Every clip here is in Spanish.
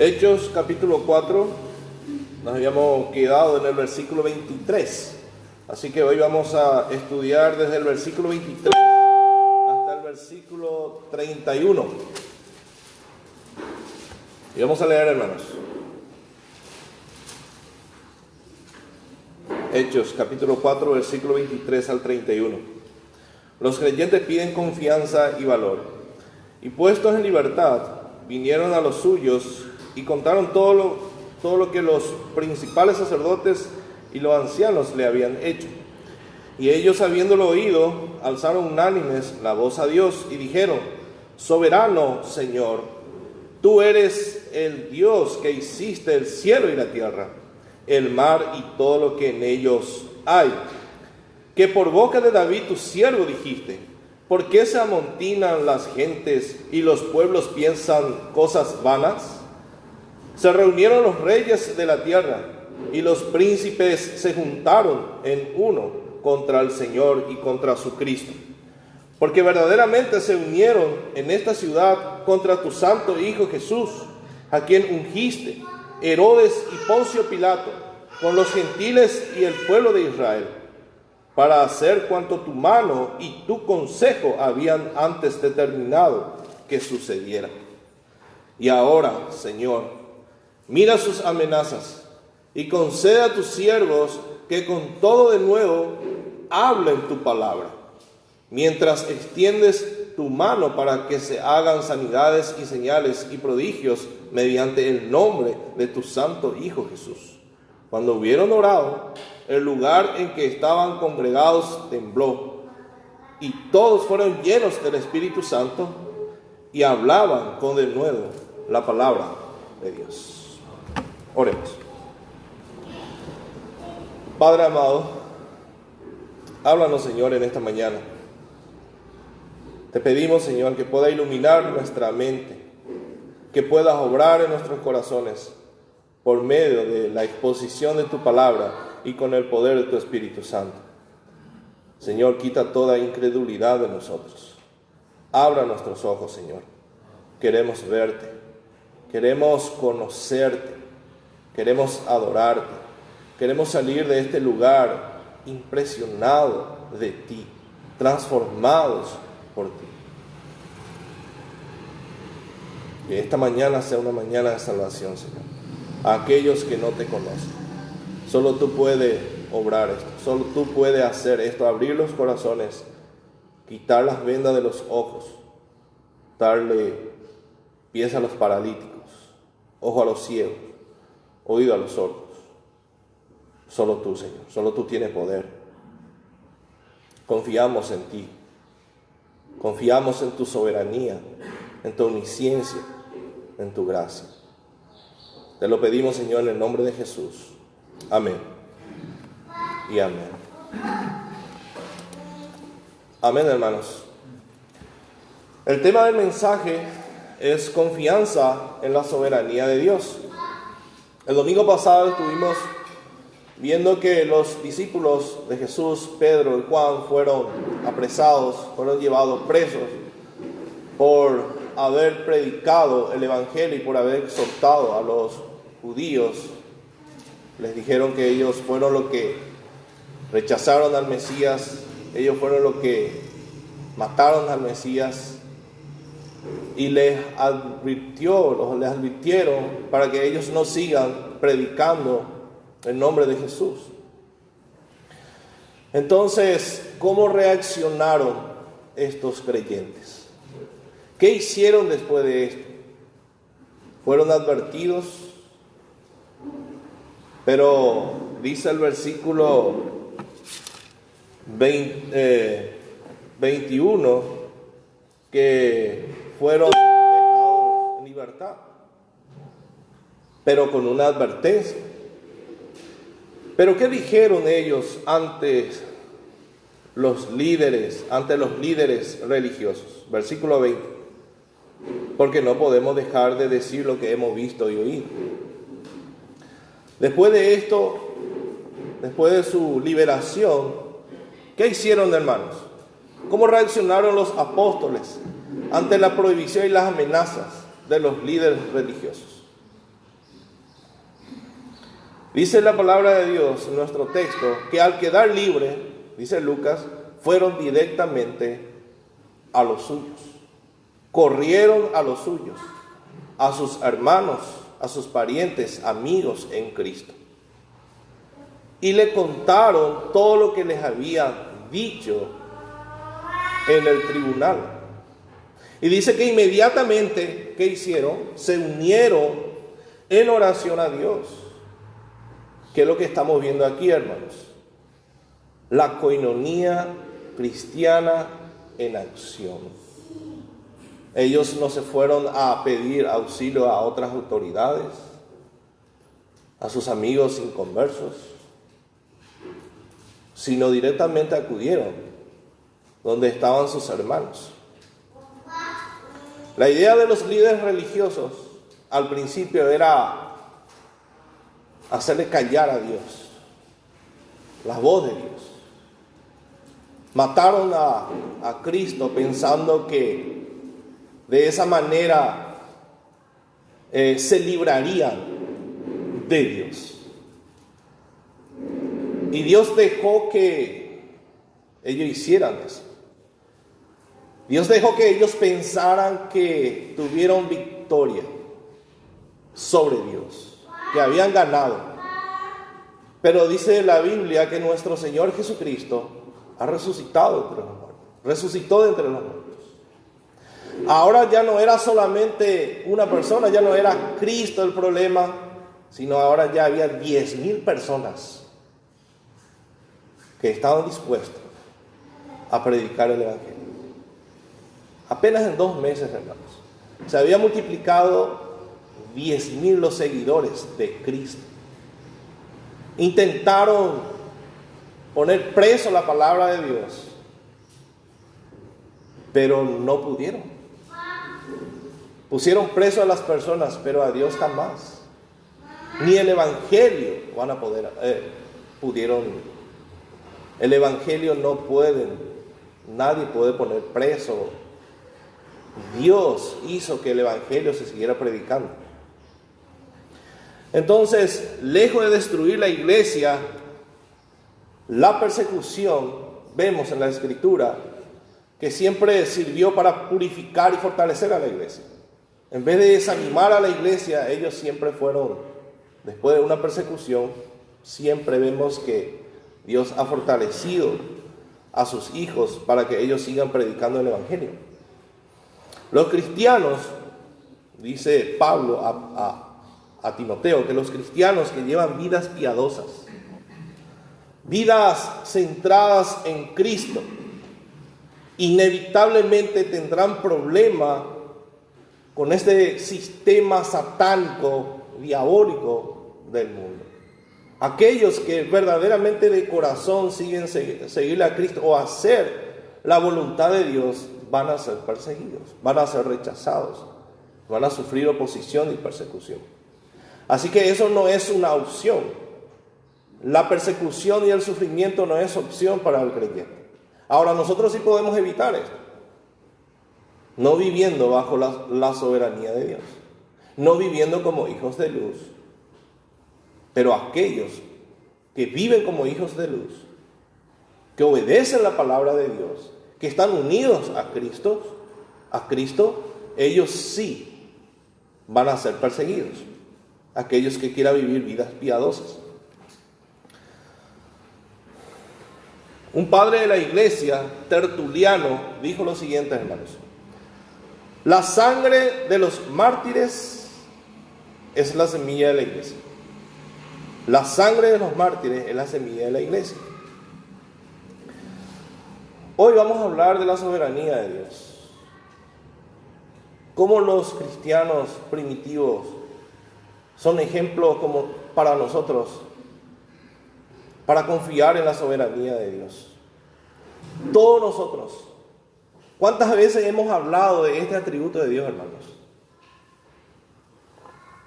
Hechos capítulo 4, nos habíamos quedado en el versículo 23, así que hoy vamos a estudiar desde el versículo 23 hasta el versículo 31. Y vamos a leer, hermanos. Hechos capítulo 4, versículo 23 al 31. Los creyentes piden confianza y valor, y puestos en libertad, vinieron a los suyos y contaron todo lo que los principales sacerdotes y los ancianos le habían hecho. Y ellos, habiéndolo oído, alzaron unánimes la voz a Dios y dijeron: Soberano Señor, tú eres el Dios que hiciste el cielo y la tierra, el mar y todo lo que en ellos hay, que por boca de David tu siervo dijiste: ¿por qué se amontinan las gentes y los pueblos piensan cosas vanas? Se reunieron los reyes de la tierra y los príncipes se juntaron en uno contra el Señor y contra su Cristo, porque verdaderamente se unieron en esta ciudad contra tu santo Hijo Jesús, a quien ungiste, Herodes y Poncio Pilato, con los gentiles y el pueblo de Israel, para hacer cuanto tu mano y tu consejo habían antes determinado que sucediera. Y ahora, Señor, mira sus amenazas y concede a tus siervos que con todo de nuevo hablen tu palabra, mientras extiendes tu mano para que se hagan sanidades y señales y prodigios mediante el nombre de tu santo Hijo Jesús. Cuando hubieron orado, el lugar en que estaban congregados tembló, y todos fueron llenos del Espíritu Santo y hablaban con denuedo la palabra de Dios. Oremos. Padre amado, háblanos, Señor, en esta mañana. Te pedimos, Señor, que pueda iluminar nuestra mente, que puedas obrar en nuestros corazones por medio de la exposición de tu palabra y con el poder de tu Espíritu Santo. Señor, quita toda incredulidad de nosotros. Abra nuestros ojos, Señor. Queremos verte, queremos conocerte, queremos adorarte, queremos salir de este lugar impresionados de ti, transformados por ti. Que esta mañana sea una mañana de salvación, Señor, a aquellos que no te conocen. Solo tú puedes obrar esto, solo tú puedes hacer esto, abrir los corazones, quitar las vendas de los ojos, darle pies a los paralíticos, ojo a los ciegos, oído a los sordos. Solo tú, Señor, solo tú tienes poder. Confiamos en ti, confiamos en tu soberanía, en tu omnisciencia, en tu gracia. Te lo pedimos, Señor, en el nombre de Jesús. Amén y amén. Amén, hermanos. El tema del mensaje es confianza en la soberanía de Dios. El domingo pasado estuvimos viendo que los discípulos de Jesús, Pedro y Juan, fueron apresados, fueron llevados presos por haber predicado el Evangelio y por haber exhortado a los judíos. Les dijeron que ellos fueron los que rechazaron al Mesías, ellos fueron los que mataron al Mesías, y les advirtieron para que ellos no sigan predicando el nombre de Jesús. Entonces, ¿cómo reaccionaron estos creyentes? ¿Qué hicieron después de esto? Fueron advertidos, pero dice el versículo 21 que fueron dejados en libertad, pero con una advertencia. ¿Pero qué dijeron ellos ante los líderes religiosos? Versículo 20. Porque no podemos dejar de decir lo que hemos visto y oído. Después de esto, después de su liberación, ¿qué hicieron, hermanos? ¿Cómo reaccionaron los apóstoles ante la prohibición y las amenazas de los líderes religiosos? Dice la palabra de Dios en nuestro texto que al quedar libre, dice Lucas, fueron directamente a los suyos. Corrieron a los suyos, a sus hermanos, a sus parientes, amigos en Cristo. Y le contaron todo lo que les había dicho en el tribunal. Y dice que inmediatamente, ¿qué hicieron? Se unieron en oración a Dios. ¿Qué es lo que estamos viendo aquí, hermanos? La coinonía cristiana en acción. Ellos no se fueron a pedir auxilio a otras autoridades, a sus amigos inconversos, sino directamente acudieron donde estaban sus hermanos. La idea de los líderes religiosos al principio era hacerle callar a Dios, la voz de Dios. Mataron a Cristo pensando que de esa manera se librarían de Dios. Y Dios dejó que ellos hicieran eso. Dios dejó que ellos pensaran que tuvieron victoria sobre Dios, que habían ganado. Pero dice la Biblia que nuestro Señor Jesucristo ha resucitado entre los muertos. Resucitó de entre los muertos. Ahora ya no era solamente una persona, ya no era Cristo el problema, sino ahora ya había 10,000 personas que estaban dispuestas a predicar el Evangelio. Apenas en 2 meses, hermanos, se había multiplicado 10,000 los seguidores de Cristo. Intentaron poner preso la palabra de Dios, pero no pudieron. Pusieron preso a las personas, pero a Dios jamás. Ni el Evangelio van a poder, pudieron. El Evangelio no pueden, nadie puede poner preso. Dios hizo que el Evangelio se siguiera predicando. Entonces, lejos de destruir la iglesia, la persecución, vemos en la Escritura, que siempre sirvió para purificar y fortalecer a la iglesia. En vez de desanimar a la iglesia, ellos siempre fueron, después de una persecución, siempre vemos que Dios ha fortalecido a sus hijos para que ellos sigan predicando el Evangelio. Los cristianos, dice Pablo a Timoteo, que los cristianos que llevan vidas piadosas, vidas centradas en Cristo, inevitablemente tendrán problema con este sistema satánico, diabólico del mundo. Aquellos que verdaderamente de corazón siguen seguirle a Cristo o hacer la voluntad de Dios van a ser perseguidos, van a ser rechazados, van a sufrir oposición y persecución. Así que eso no es una opción. La persecución y el sufrimiento no es opción para el creyente. Ahora, nosotros sí podemos evitar esto, no viviendo bajo la soberanía de Dios, no viviendo como hijos de luz. Pero aquellos que viven como hijos de luz, que obedecen la palabra de Dios, que están unidos a Cristo, ellos sí van a ser perseguidos. Aquellos que quieran vivir vidas piadosas. Un padre de la iglesia, Tertuliano, dijo lo siguiente, hermanos: la sangre de los mártires es la semilla de la iglesia. La sangre de los mártires es la semilla de la iglesia. Hoy vamos a hablar de la soberanía de Dios. Cómo los cristianos primitivos son ejemplos como para nosotros, para confiar en la soberanía de Dios. Todos nosotros, ¿cuántas veces hemos hablado de este atributo de Dios, hermanos?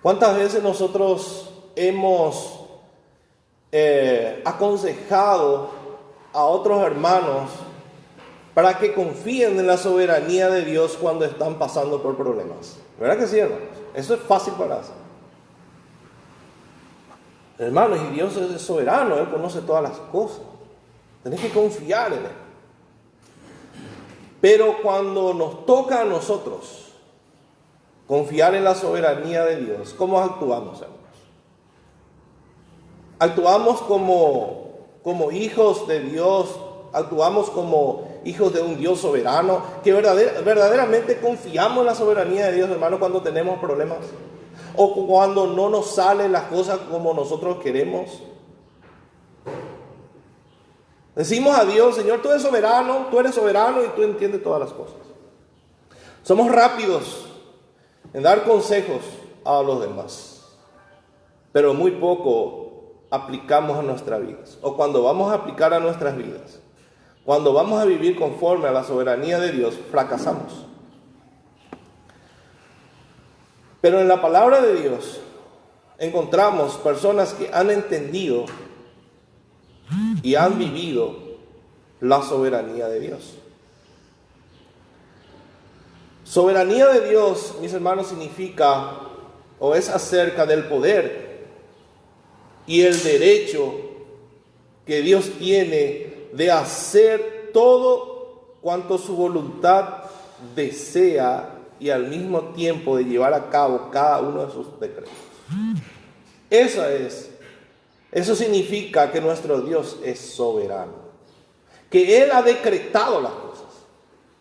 ¿Cuántas veces nosotros hemos aconsejado a otros hermanos para que confíen en la soberanía de Dios cuando están pasando por problemas? ¿Verdad que sí, hermanos? Eso es fácil para hacer. Hermanos, y Dios es soberano, Él conoce todas las cosas. Tenés que confiar en Él. Pero cuando nos toca a nosotros confiar en la soberanía de Dios, ¿cómo actuamos, hermanos? Actuamos como hijos de Dios, actuamos como hijos de un Dios soberano, que verdaderamente confiamos en la soberanía de Dios, hermanos, cuando tenemos problemas, o cuando no nos salen las cosas como nosotros queremos. Decimos a Dios: Señor, tú eres soberano y tú entiendes todas las cosas. Somos rápidos en dar consejos a los demás, pero muy poco aplicamos a nuestras vidas. O cuando vamos a aplicar a nuestras vidas, cuando vamos a vivir conforme a la soberanía de Dios, fracasamos. Pero en la palabra de Dios encontramos personas que han entendido y han vivido la soberanía de Dios. Soberanía de Dios, mis hermanos, significa o es acerca del poder y el derecho que Dios tiene de hacer todo cuanto su voluntad desea y al mismo tiempo de llevar a cabo cada uno de sus decretos. Eso significa que nuestro Dios es soberano, que Él ha decretado las cosas,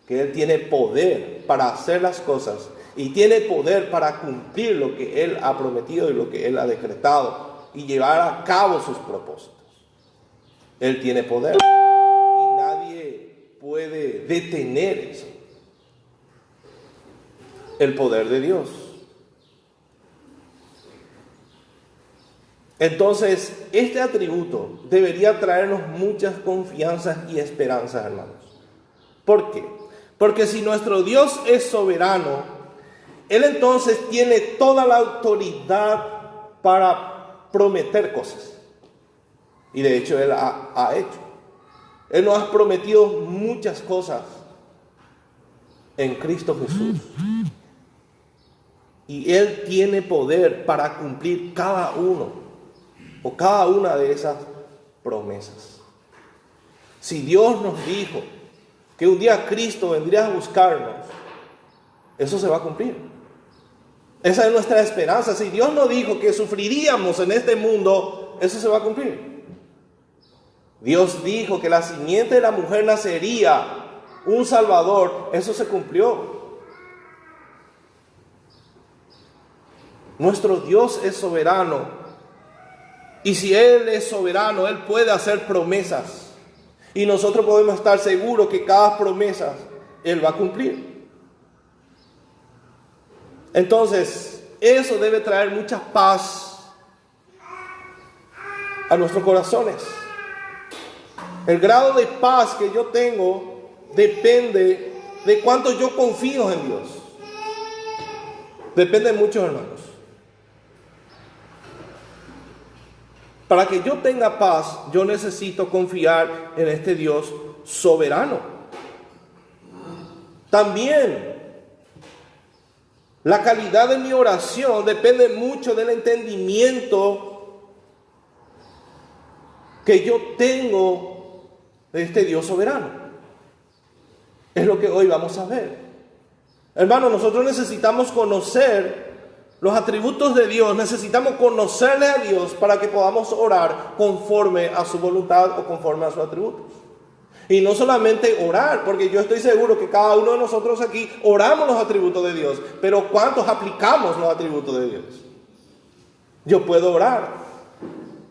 que Él tiene poder para hacer las cosas y tiene poder para cumplir lo que Él ha prometido y lo que Él ha decretado y llevar a cabo sus propósitos. Él tiene poder y nadie puede detener eso. El poder de Dios. Entonces, este atributo debería traernos muchas confianzas y esperanzas, hermanos. ¿Por qué? Porque si nuestro Dios es soberano, Él entonces tiene toda la autoridad para prometer cosas. Y de hecho Él ha hecho. Él nos ha prometido muchas cosas en Cristo Jesús. Y Él tiene poder para cumplir cada uno o cada una de esas promesas. Si Dios nos dijo que un día Cristo vendría a buscarnos, eso se va a cumplir. Esa es nuestra esperanza. Si Dios nos dijo que sufriríamos en este mundo, eso se va a cumplir. Dios dijo que la simiente de la mujer nacería un Salvador, eso se cumplió. Nuestro Dios es soberano. Y si Él es soberano, Él puede hacer promesas. Y nosotros podemos estar seguros que cada promesa Él va a cumplir. Entonces, eso debe traer mucha paz a nuestros corazones. El grado de paz que yo tengo depende de cuánto yo confío en Dios. Depende mucho, hermanos. Para que yo tenga paz, yo necesito confiar en este Dios soberano. También, la calidad de mi oración depende mucho del entendimiento que yo tengo de este Dios soberano. Es lo que hoy vamos a ver. Hermanos, nosotros necesitamos conocer los atributos de Dios, necesitamos conocerle a Dios para que podamos orar conforme a su voluntad o conforme a sus atributos. Y no solamente orar, porque yo estoy seguro que cada uno de nosotros aquí oramos los atributos de Dios, pero ¿cuántos aplicamos los atributos de Dios? Yo puedo orar: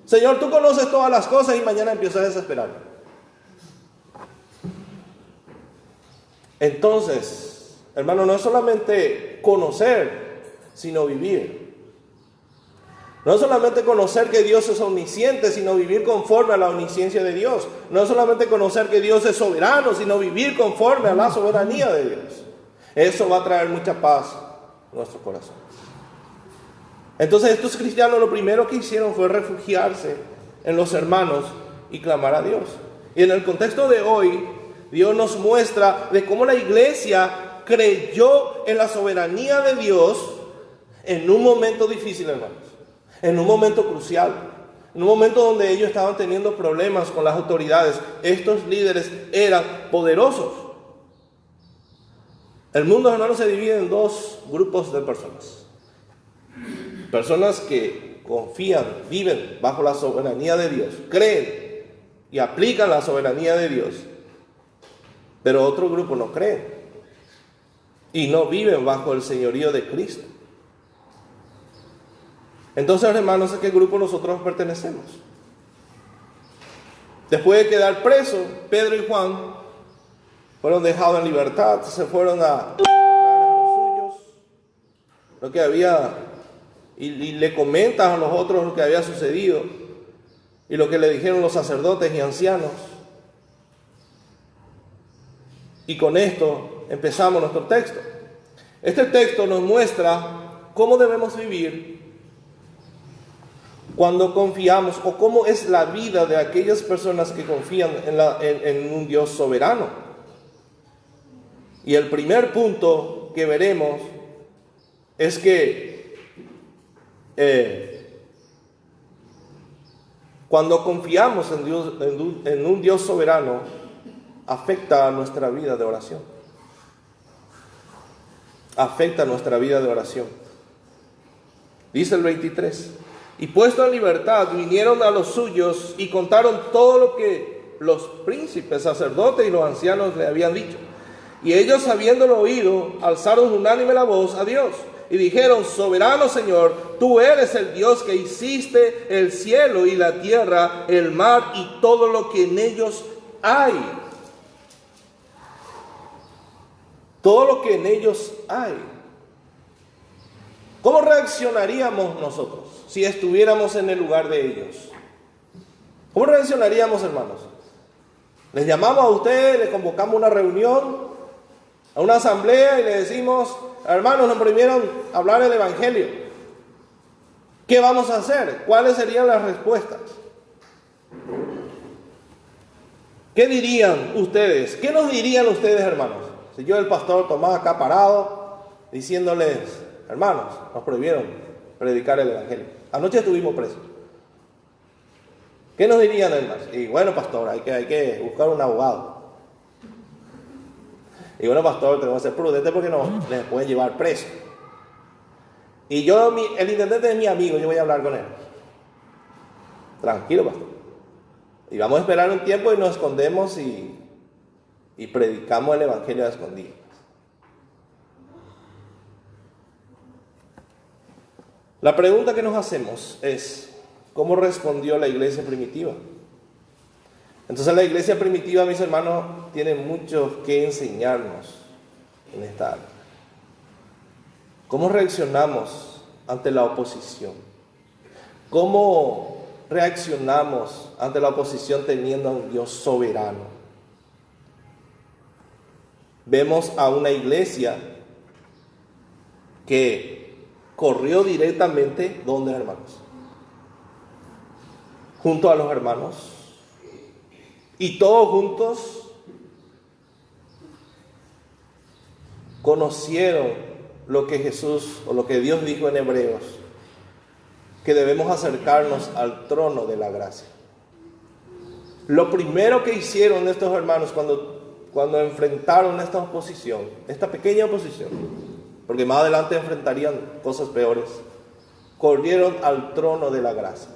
Señor, tú conoces todas las cosas, y mañana empiezo a desesperarme. Entonces, hermano, no es solamente conocer, sino vivir. No es solamente conocer que Dios es omnisciente, sino vivir conforme a la omnisciencia de Dios. No es solamente conocer que Dios es soberano, sino vivir conforme a la soberanía de Dios. Eso va a traer mucha paz a nuestro corazón. Entonces, estos cristianos lo primero que hicieron fue refugiarse en los hermanos y clamar a Dios. Y en el contexto de hoy, Dios nos muestra de cómo la iglesia creyó en la soberanía de Dios en un momento difícil, hermanos, en un momento crucial, En un momento donde ellos estaban teniendo problemas con las autoridades, estos líderes eran poderosos. El mundo, hermanos, se divide en dos grupos de personas. Personas que confían, viven bajo la soberanía de Dios, creen y aplican la soberanía de Dios. Pero otro grupo no creen y no viven bajo el señorío de Cristo. Entonces, hermanos, ¿a qué grupo nosotros pertenecemos? Después de quedar presos, Pedro y Juan fueron dejados en libertad, se fueron a los suyos, lo que había, y le comentan a los otros lo que había sucedido y lo que le dijeron los sacerdotes y ancianos. Y con esto empezamos nuestro texto. Este texto nos muestra cómo debemos vivir cuando confiamos, o cómo es la vida de aquellas personas que confían en un Dios soberano. Y el primer punto que veremos es que cuando confiamos en un Dios soberano, afecta a nuestra vida de oración. Afecta a nuestra vida de oración. Dice el 23: y puesto en libertad, vinieron a los suyos y contaron todo lo que los príncipes, sacerdotes y los ancianos le habían dicho. Y ellos, habiéndolo oído, alzaron unánime la voz a Dios y dijeron: soberano Señor, tú eres el Dios que hiciste el cielo y la tierra, el mar y todo lo que en ellos hay. Todo lo que en ellos hay. ¿Cómo reaccionaríamos nosotros si estuviéramos en el lugar de ellos? ¿Cómo reaccionaríamos, hermanos? Les llamamos a ustedes, les convocamos una reunión, a una asamblea y le decimos: hermanos, nos prohibieron hablar el evangelio. ¿Qué vamos a hacer? ¿Cuáles serían las respuestas? ¿Qué dirían ustedes? ¿Qué nos dirían ustedes, hermanos? Si yo, el pastor Tomás, acá parado, diciéndoles: hermanos, nos prohibieron predicar el evangelio. Anoche estuvimos presos. ¿Qué nos dirían, hermanos? Y bueno, pastor, hay que buscar un abogado. Y bueno, pastor, tenemos que ser prudentes porque no les pueden llevar preso. Y yo, el intendente es mi amigo, yo voy a hablar con él. Tranquilo, pastor. Y vamos a esperar un tiempo y nos escondemos y predicamos el evangelio a escondidas. La pregunta que nos hacemos es: ¿cómo respondió la iglesia primitiva? Entonces, la iglesia primitiva, mis hermanos, tiene mucho que enseñarnos en esta área. ¿Cómo reaccionamos ante la oposición? ¿Cómo reaccionamos ante la oposición teniendo a un Dios soberano? Vemos a una iglesia que corrió directamente, ¿dónde, hermanos? Junto a los hermanos. Y todos juntos conocieron lo que Jesús, o lo que Dios dijo en Hebreos, que debemos acercarnos al trono de la gracia. Lo primero que hicieron estos hermanos cuando enfrentaron esta oposición, esta pequeña oposición, porque más adelante enfrentarían cosas peores, corrieron al trono de la gracia.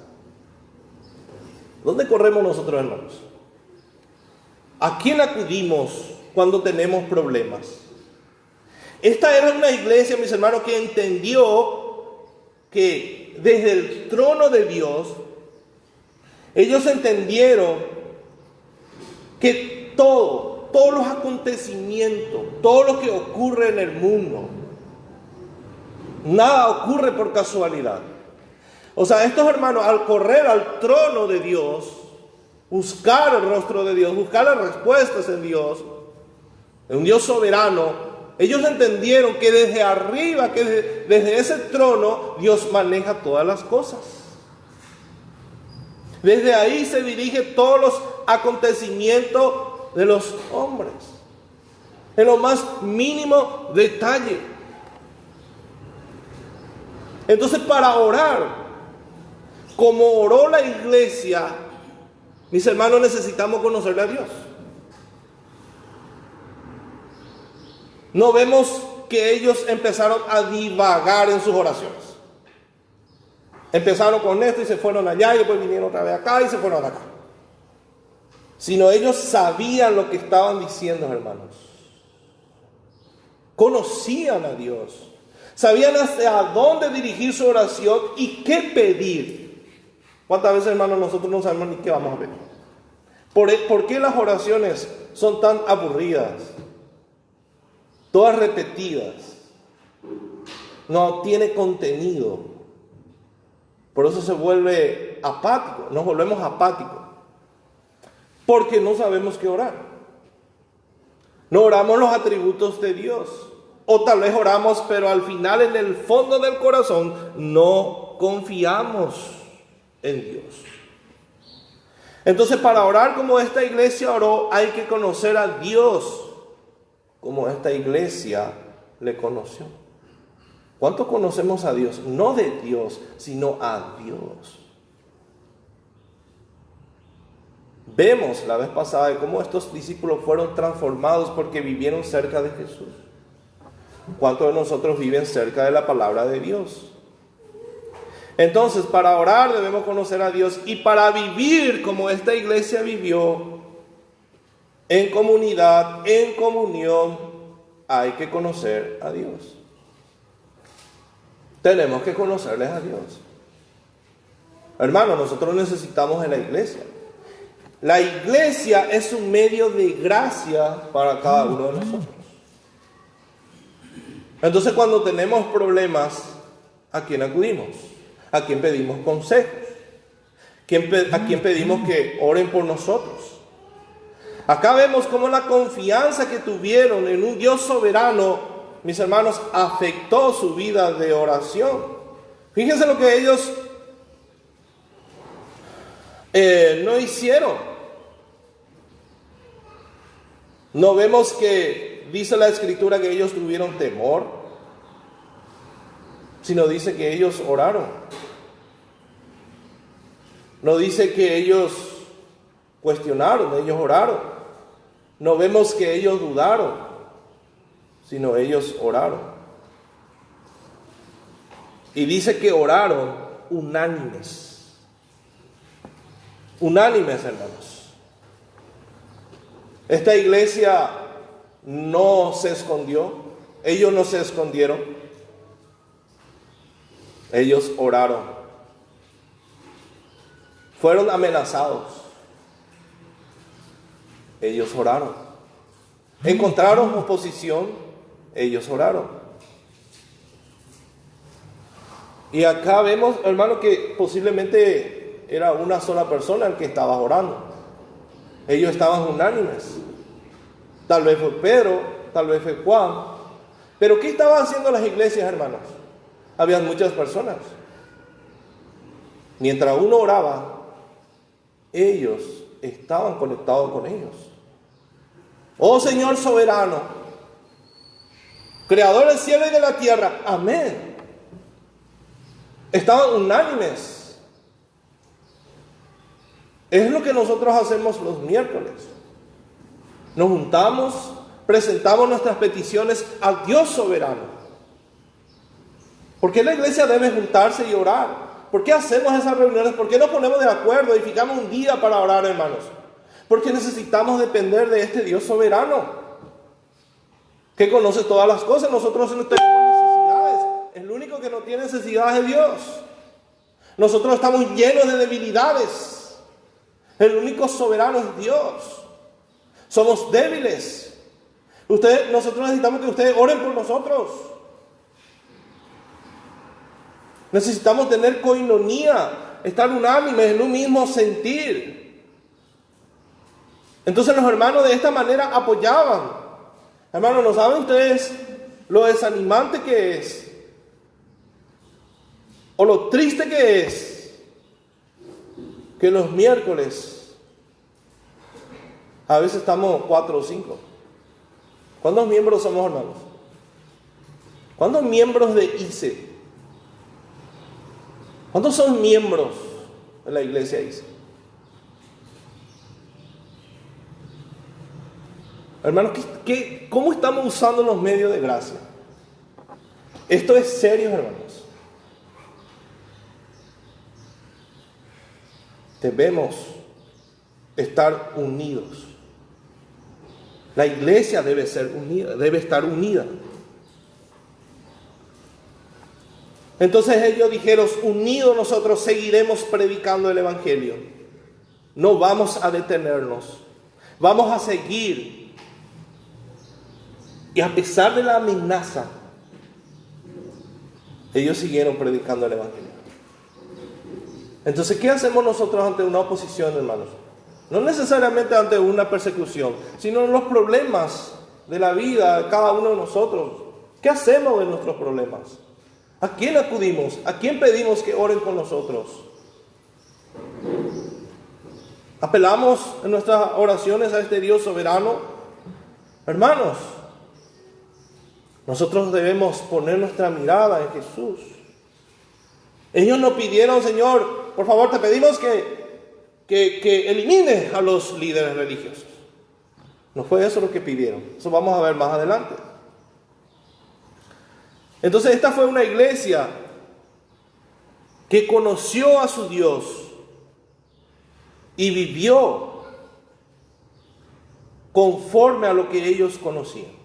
¿Dónde corremos nosotros, hermanos? ¿A quién acudimos cuando tenemos problemas? Esta era una iglesia, mis hermanos, que entendió que desde el trono de Dios, ellos entendieron que todos los acontecimientos, todo lo que ocurre en el mundo, nada ocurre por casualidad. O sea, estos hermanos, al correr al trono de Dios, buscar el rostro de Dios, buscar las respuestas en Dios, en un Dios soberano, ellos entendieron que desde arriba, que desde ese trono, Dios maneja todas las cosas. Desde ahí se dirige todos los acontecimientos de los hombres, en lo más mínimo detalle. Entonces, para orar, como oró la iglesia, mis hermanos, necesitamos conocerle a Dios. No vemos que ellos empezaron a divagar en sus oraciones. Empezaron con esto y se fueron allá y después vinieron otra vez acá y se fueron acá. Sino ellos sabían lo que estaban diciendo, hermanos. Conocían a Dios. Sabían hacia dónde dirigir su oración y qué pedir. ¿Cuántas veces, hermanos, nosotros no sabemos ni qué vamos a pedir? ¿Por qué las oraciones son tan aburridas? Todas repetidas. No tiene contenido. Por eso se vuelve apático. Nos volvemos apáticos. Porque no sabemos qué orar. No oramos los atributos de Dios. O tal vez oramos, pero al final en el fondo del corazón no confiamos en Dios. Entonces, para orar como esta iglesia oró, hay que conocer a Dios como esta iglesia le conoció. ¿Cuánto conocemos a Dios? No de Dios, sino a Dios. Vemos la vez pasada de cómo estos discípulos fueron transformados porque vivieron cerca de Jesús. ¿Cuántos de nosotros viven cerca de la palabra de Dios? Entonces, para orar debemos conocer a Dios, y para vivir como esta iglesia vivió, en comunidad, en comunión, hay que conocer a Dios. Tenemos que conocerles a Dios. Hermanos, nosotros necesitamos de la iglesia. La iglesia es un medio de gracia para cada uno de nosotros. Entonces, cuando tenemos problemas, ¿a quién acudimos? ¿A quién pedimos consejos? ¿A quién pedimos que oren por nosotros? Acá vemos cómo la confianza que tuvieron en un Dios soberano, mis hermanos, afectó su vida de oración. Fíjense lo que ellos no hicieron. No vemos que dice la Escritura que ellos tuvieron temor, sino dice que ellos oraron. No dice que ellos cuestionaron, ellos oraron. No vemos que ellos dudaron, sino ellos oraron. Y dice que oraron unánimes. Unánimes, hermanos. Esta iglesia no se escondió. Ellos no se escondieron. Ellos oraron. Fueron amenazados. Ellos oraron. Encontraron oposición. Ellos oraron. Y acá vemos, hermano, que posiblemente era una sola persona el que estaba orando. Ellos estaban unánimes. Tal vez fue Pedro, tal vez fue Juan. Pero ¿qué estaban haciendo las iglesias, hermanos? Habían muchas personas. Mientras uno oraba, ellos estaban conectados con ellos. Oh Señor soberano, creador del cielo y de la tierra, amén. Estaban unánimes. Es lo que nosotros hacemos los miércoles. Nos juntamos, presentamos nuestras peticiones al Dios soberano. ¿Por qué la iglesia debe juntarse y orar? ¿Por qué hacemos esas reuniones? ¿Por qué nos ponemos de acuerdo y fijamos un día para orar, hermanos? Porque necesitamos depender de este Dios soberano, que conoce todas las cosas. Nosotros no tenemos necesidades. El único que no tiene necesidades es Dios. Nosotros estamos llenos de debilidades. El único soberano es Dios. Somos débiles. Nosotros necesitamos que ustedes oren por nosotros. Necesitamos tener coinonía, estar unánimes en un mismo sentir. Entonces los hermanos de esta manera apoyaban. Hermanos, ¿no saben ustedes lo desanimante que es? O lo triste que es que los miércoles a veces estamos 4 o 5. ¿Cuántos miembros somos, hermanos? ¿Cuántos miembros de ICE? ¿Cuántos son miembros? en la iglesia hizo. Hermanos, ¿cómo estamos usando los medios de gracia? Esto es serio, hermanos. Debemos estar unidos. La iglesia debe ser unida, debe estar unida. Entonces ellos dijeron, unidos nosotros seguiremos predicando el Evangelio. No vamos a detenernos. Vamos a seguir. Y a pesar de la amenaza, ellos siguieron predicando el Evangelio. Entonces, ¿qué hacemos nosotros ante una oposición, hermanos? No necesariamente ante una persecución, sino en los problemas de la vida de cada uno de nosotros. ¿Qué hacemos de nuestros problemas? ¿A quién acudimos? ¿A quién pedimos que oren con nosotros? ¿Apelamos en nuestras oraciones a este Dios soberano? Hermanos, nosotros debemos poner nuestra mirada en Jesús. Ellos nos pidieron, Señor, por favor te pedimos que elimine a los líderes religiosos. No fue eso lo que pidieron. Eso vamos a ver más adelante. Entonces esta fue una iglesia que conoció a su Dios y vivió conforme a lo que ellos conocían.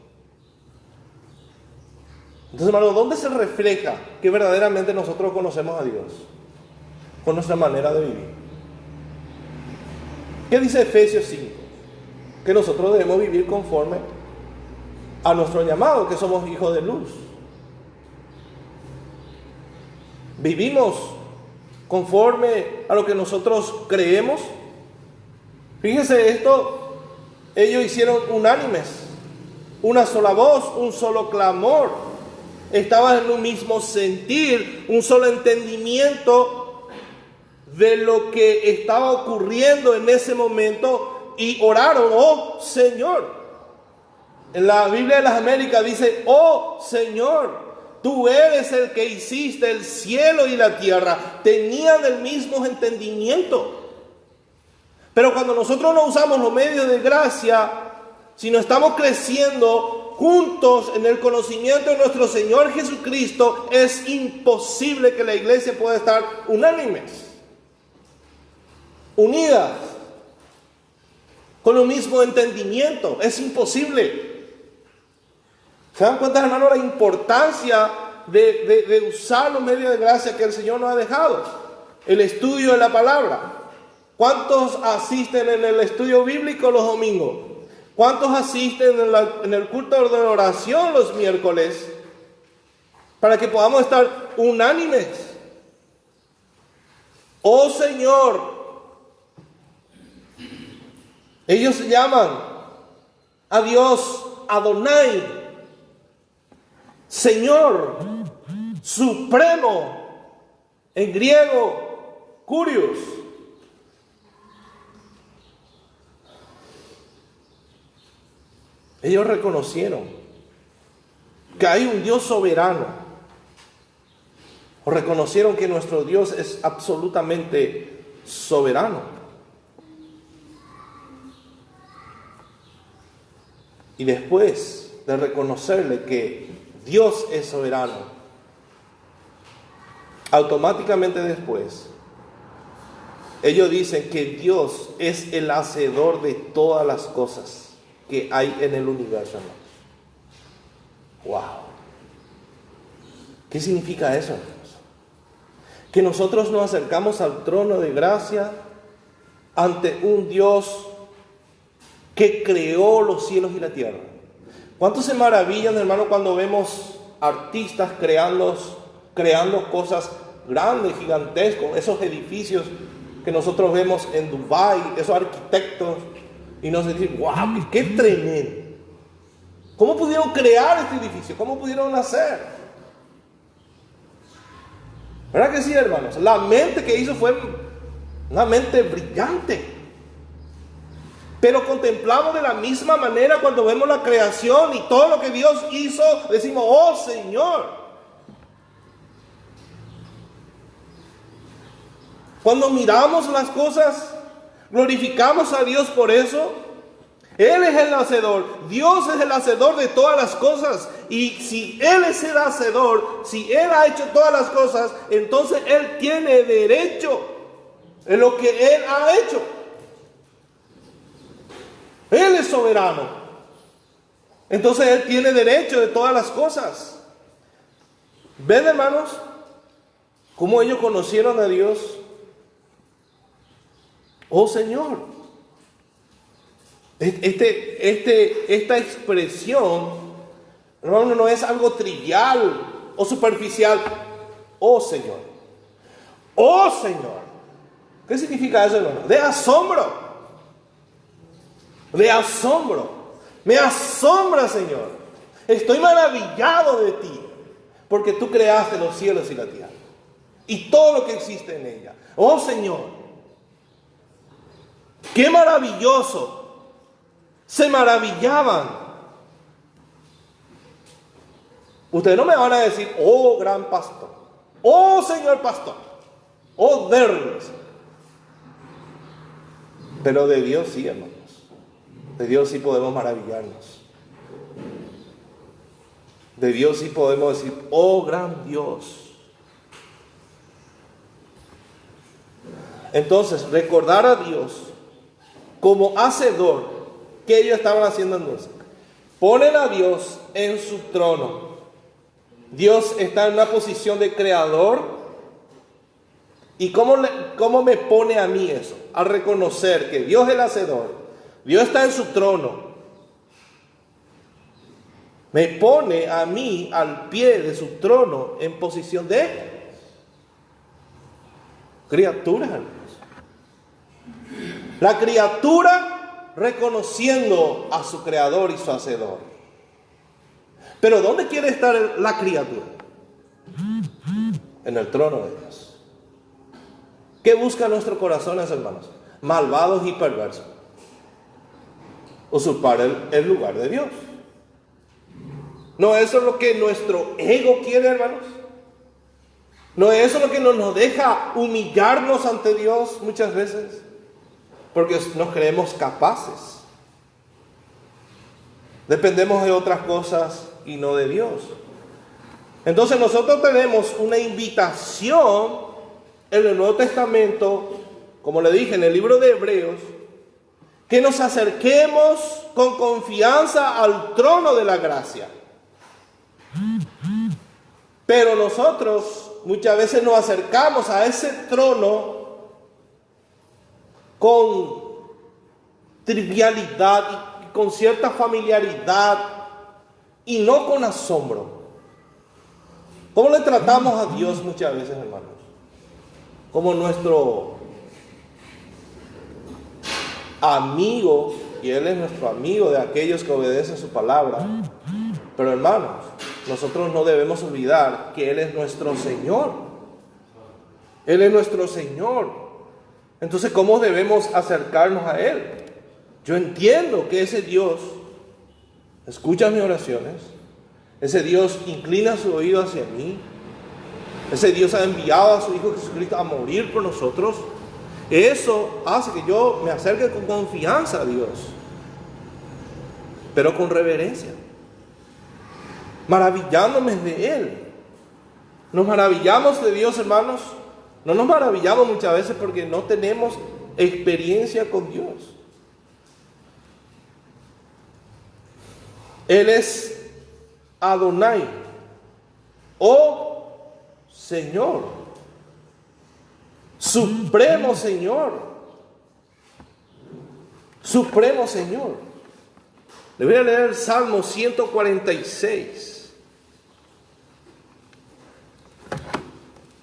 Entonces, hermano, ¿dónde se refleja que verdaderamente nosotros conocemos a Dios? Con nuestra manera de vivir. ¿Qué dice Efesios 5? Que nosotros debemos vivir conforme a nuestro llamado, que somos hijos de luz. Vivimos conforme a lo que nosotros creemos. Fíjense esto, ellos hicieron unánimes, una sola voz, un solo clamor. Estaban en un mismo sentir, un solo entendimiento de lo que estaba ocurriendo en ese momento y oraron, oh Señor. En la Biblia de las Américas dice, oh Señor, tú eres el que hiciste el cielo y la tierra. Tenían el mismo entendimiento. Pero cuando nosotros no usamos los medios de gracia, si no estamos creciendo juntos en el conocimiento de nuestro Señor Jesucristo, es imposible que la iglesia pueda estar unánimes, unidas, con el mismo entendimiento. Es imposible. ¿Se dan cuenta, hermano, la importancia de usar los medios de gracia que el Señor nos ha dejado? El estudio de la palabra. ¿Cuántos asisten en el estudio bíblico los domingos? ¿Cuántos asisten en el culto de oración los miércoles? Para que podamos estar unánimes. Oh Señor. Ellos se llaman a Dios Adonai, Señor, Supremo, en griego, Kurios. Ellos reconocieron que hay un Dios soberano. O reconocieron que nuestro Dios es absolutamente soberano. Y después de reconocerle que Dios es soberano, automáticamente después, ellos dicen que Dios es el hacedor de todas las cosas que hay en el universo. Wow. ¿Qué significa eso, hermanos? Que nosotros nos acercamos al trono de gracia ante un Dios que creó los cielos y la tierra. ¿Cuántos se maravillan, hermano, cuando vemos artistas creando cosas grandes, gigantescos, esos edificios que nosotros vemos en Dubái, esos arquitectos? Y nos decimos, wow, qué tremendo. ¿Cómo pudieron crear este edificio? ¿Cómo pudieron hacer? ¿Verdad que sí, hermanos? La mente que hizo fue una mente brillante. Pero contemplamos de la misma manera cuando vemos la creación y todo lo que Dios hizo, decimos, oh Señor. Cuando miramos las cosas, glorificamos a Dios por eso. Él es el hacedor. Dios es el hacedor de todas las cosas. Y si Él es el hacedor, si Él ha hecho todas las cosas, entonces Él tiene derecho en lo que Él ha hecho. Él es soberano. Entonces Él tiene derecho de todas las cosas. ¿Ven, hermanos? ¿Cómo ellos conocieron a Dios? Oh Señor. Esta expresión, hermano, no es algo trivial o superficial. Oh Señor. Oh Señor. ¿Qué significa eso, hermano? De asombro. De asombro. Me asombra, Señor. Estoy maravillado de ti, porque tú creaste los cielos y la tierra y todo lo que existe en ella. Oh Señor, qué maravilloso. Se maravillaban. Ustedes no me van a decir, oh gran pastor, oh señor pastor, oh verlos. Pero de Dios sí, hermanos. De Dios sí podemos maravillarnos. De Dios sí podemos decir, oh gran Dios. Entonces, recordar a Dios como hacedor. ¿Qué ellos estaban haciendo entonces? Ponen a Dios en su trono. Dios está en una posición de creador. ¿Y cómo me pone a mí eso? Al reconocer que Dios es el hacedor. Dios está en su trono. Me pone a mí al pie de su trono en posición de criatura. La criatura reconociendo a su creador y su hacedor. Pero ¿dónde quiere estar la criatura? En el trono de Dios. ¿Qué busca nuestros corazones, hermanos? Malvados y perversos. Usurpar el lugar de Dios. ¿No es eso lo que nuestro ego quiere, hermanos? ¿No es eso lo que nos deja humillarnos ante Dios muchas veces? Porque nos creemos capaces. Dependemos de otras cosas y no de Dios. Entonces nosotros tenemos una invitación en el Nuevo Testamento, como le dije en el libro de Hebreos, que nos acerquemos con confianza al trono de la gracia. Pero nosotros muchas veces nos acercamos a ese trono con trivialidad y con cierta familiaridad y no con asombro. ¿Cómo le tratamos a Dios muchas veces, hermanos? Como nuestro amigo, y Él es nuestro amigo de aquellos que obedecen su palabra. Pero hermanos, nosotros no debemos olvidar que Él es nuestro Señor. Él es nuestro Señor. Entonces, ¿cómo debemos acercarnos a Él? Yo entiendo que ese Dios escucha mis oraciones. Ese Dios inclina su oído hacia mí. Ese Dios ha enviado a su Hijo Jesucristo a morir por nosotros. Eso hace que yo me acerque con confianza a Dios, pero con reverencia, maravillándome de Él. Nos maravillamos de Dios, hermanos. No nos maravillamos muchas veces porque no tenemos experiencia con Dios. Él es Adonai, oh Señor, Supremo Señor, Supremo Señor. Le voy a leer el Salmo 146.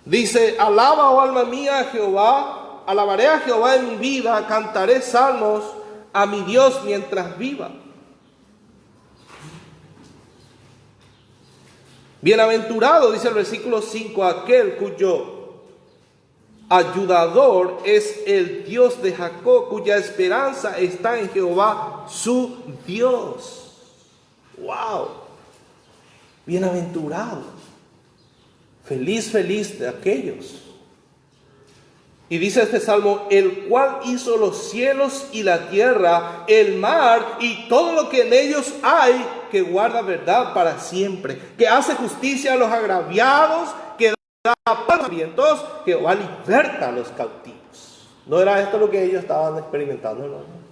Dice, alaba, oh alma mía, a Jehová, alabaré a Jehová en mi vida, cantaré salmos a mi Dios mientras viva. Bienaventurado, dice el versículo 5, aquel cuyo ayudador es el Dios de Jacob, cuya esperanza está en Jehová, su Dios. ¡Wow! Bienaventurado. Feliz, feliz de aquellos Y dice este salmo: el cual hizo los cielos y la tierra, el mar y todo lo que en ellos hay, que guarda verdad para siempre, que hace justicia a los agraviados, que da paz a los hambrientos, que liberta a los cautivos. ¿No era esto lo que ellos estaban experimentando, hermano?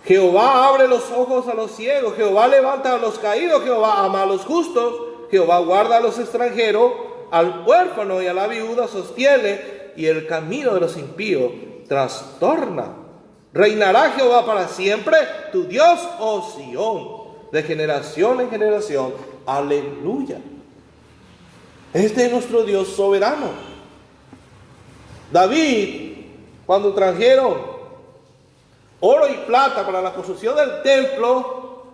Jehová abre los ojos a los ciegos, Jehová levanta a los caídos, Jehová ama a los justos, Jehová guarda a los extranjeros, al huérfano y a la viuda sostiene, y el camino de los impíos trastorna. Reinará Jehová para siempre, tu Dios, oh Sión, de generación en generación. Aleluya. Este es nuestro Dios soberano. David, cuando trajeron oro y plata para la construcción del templo,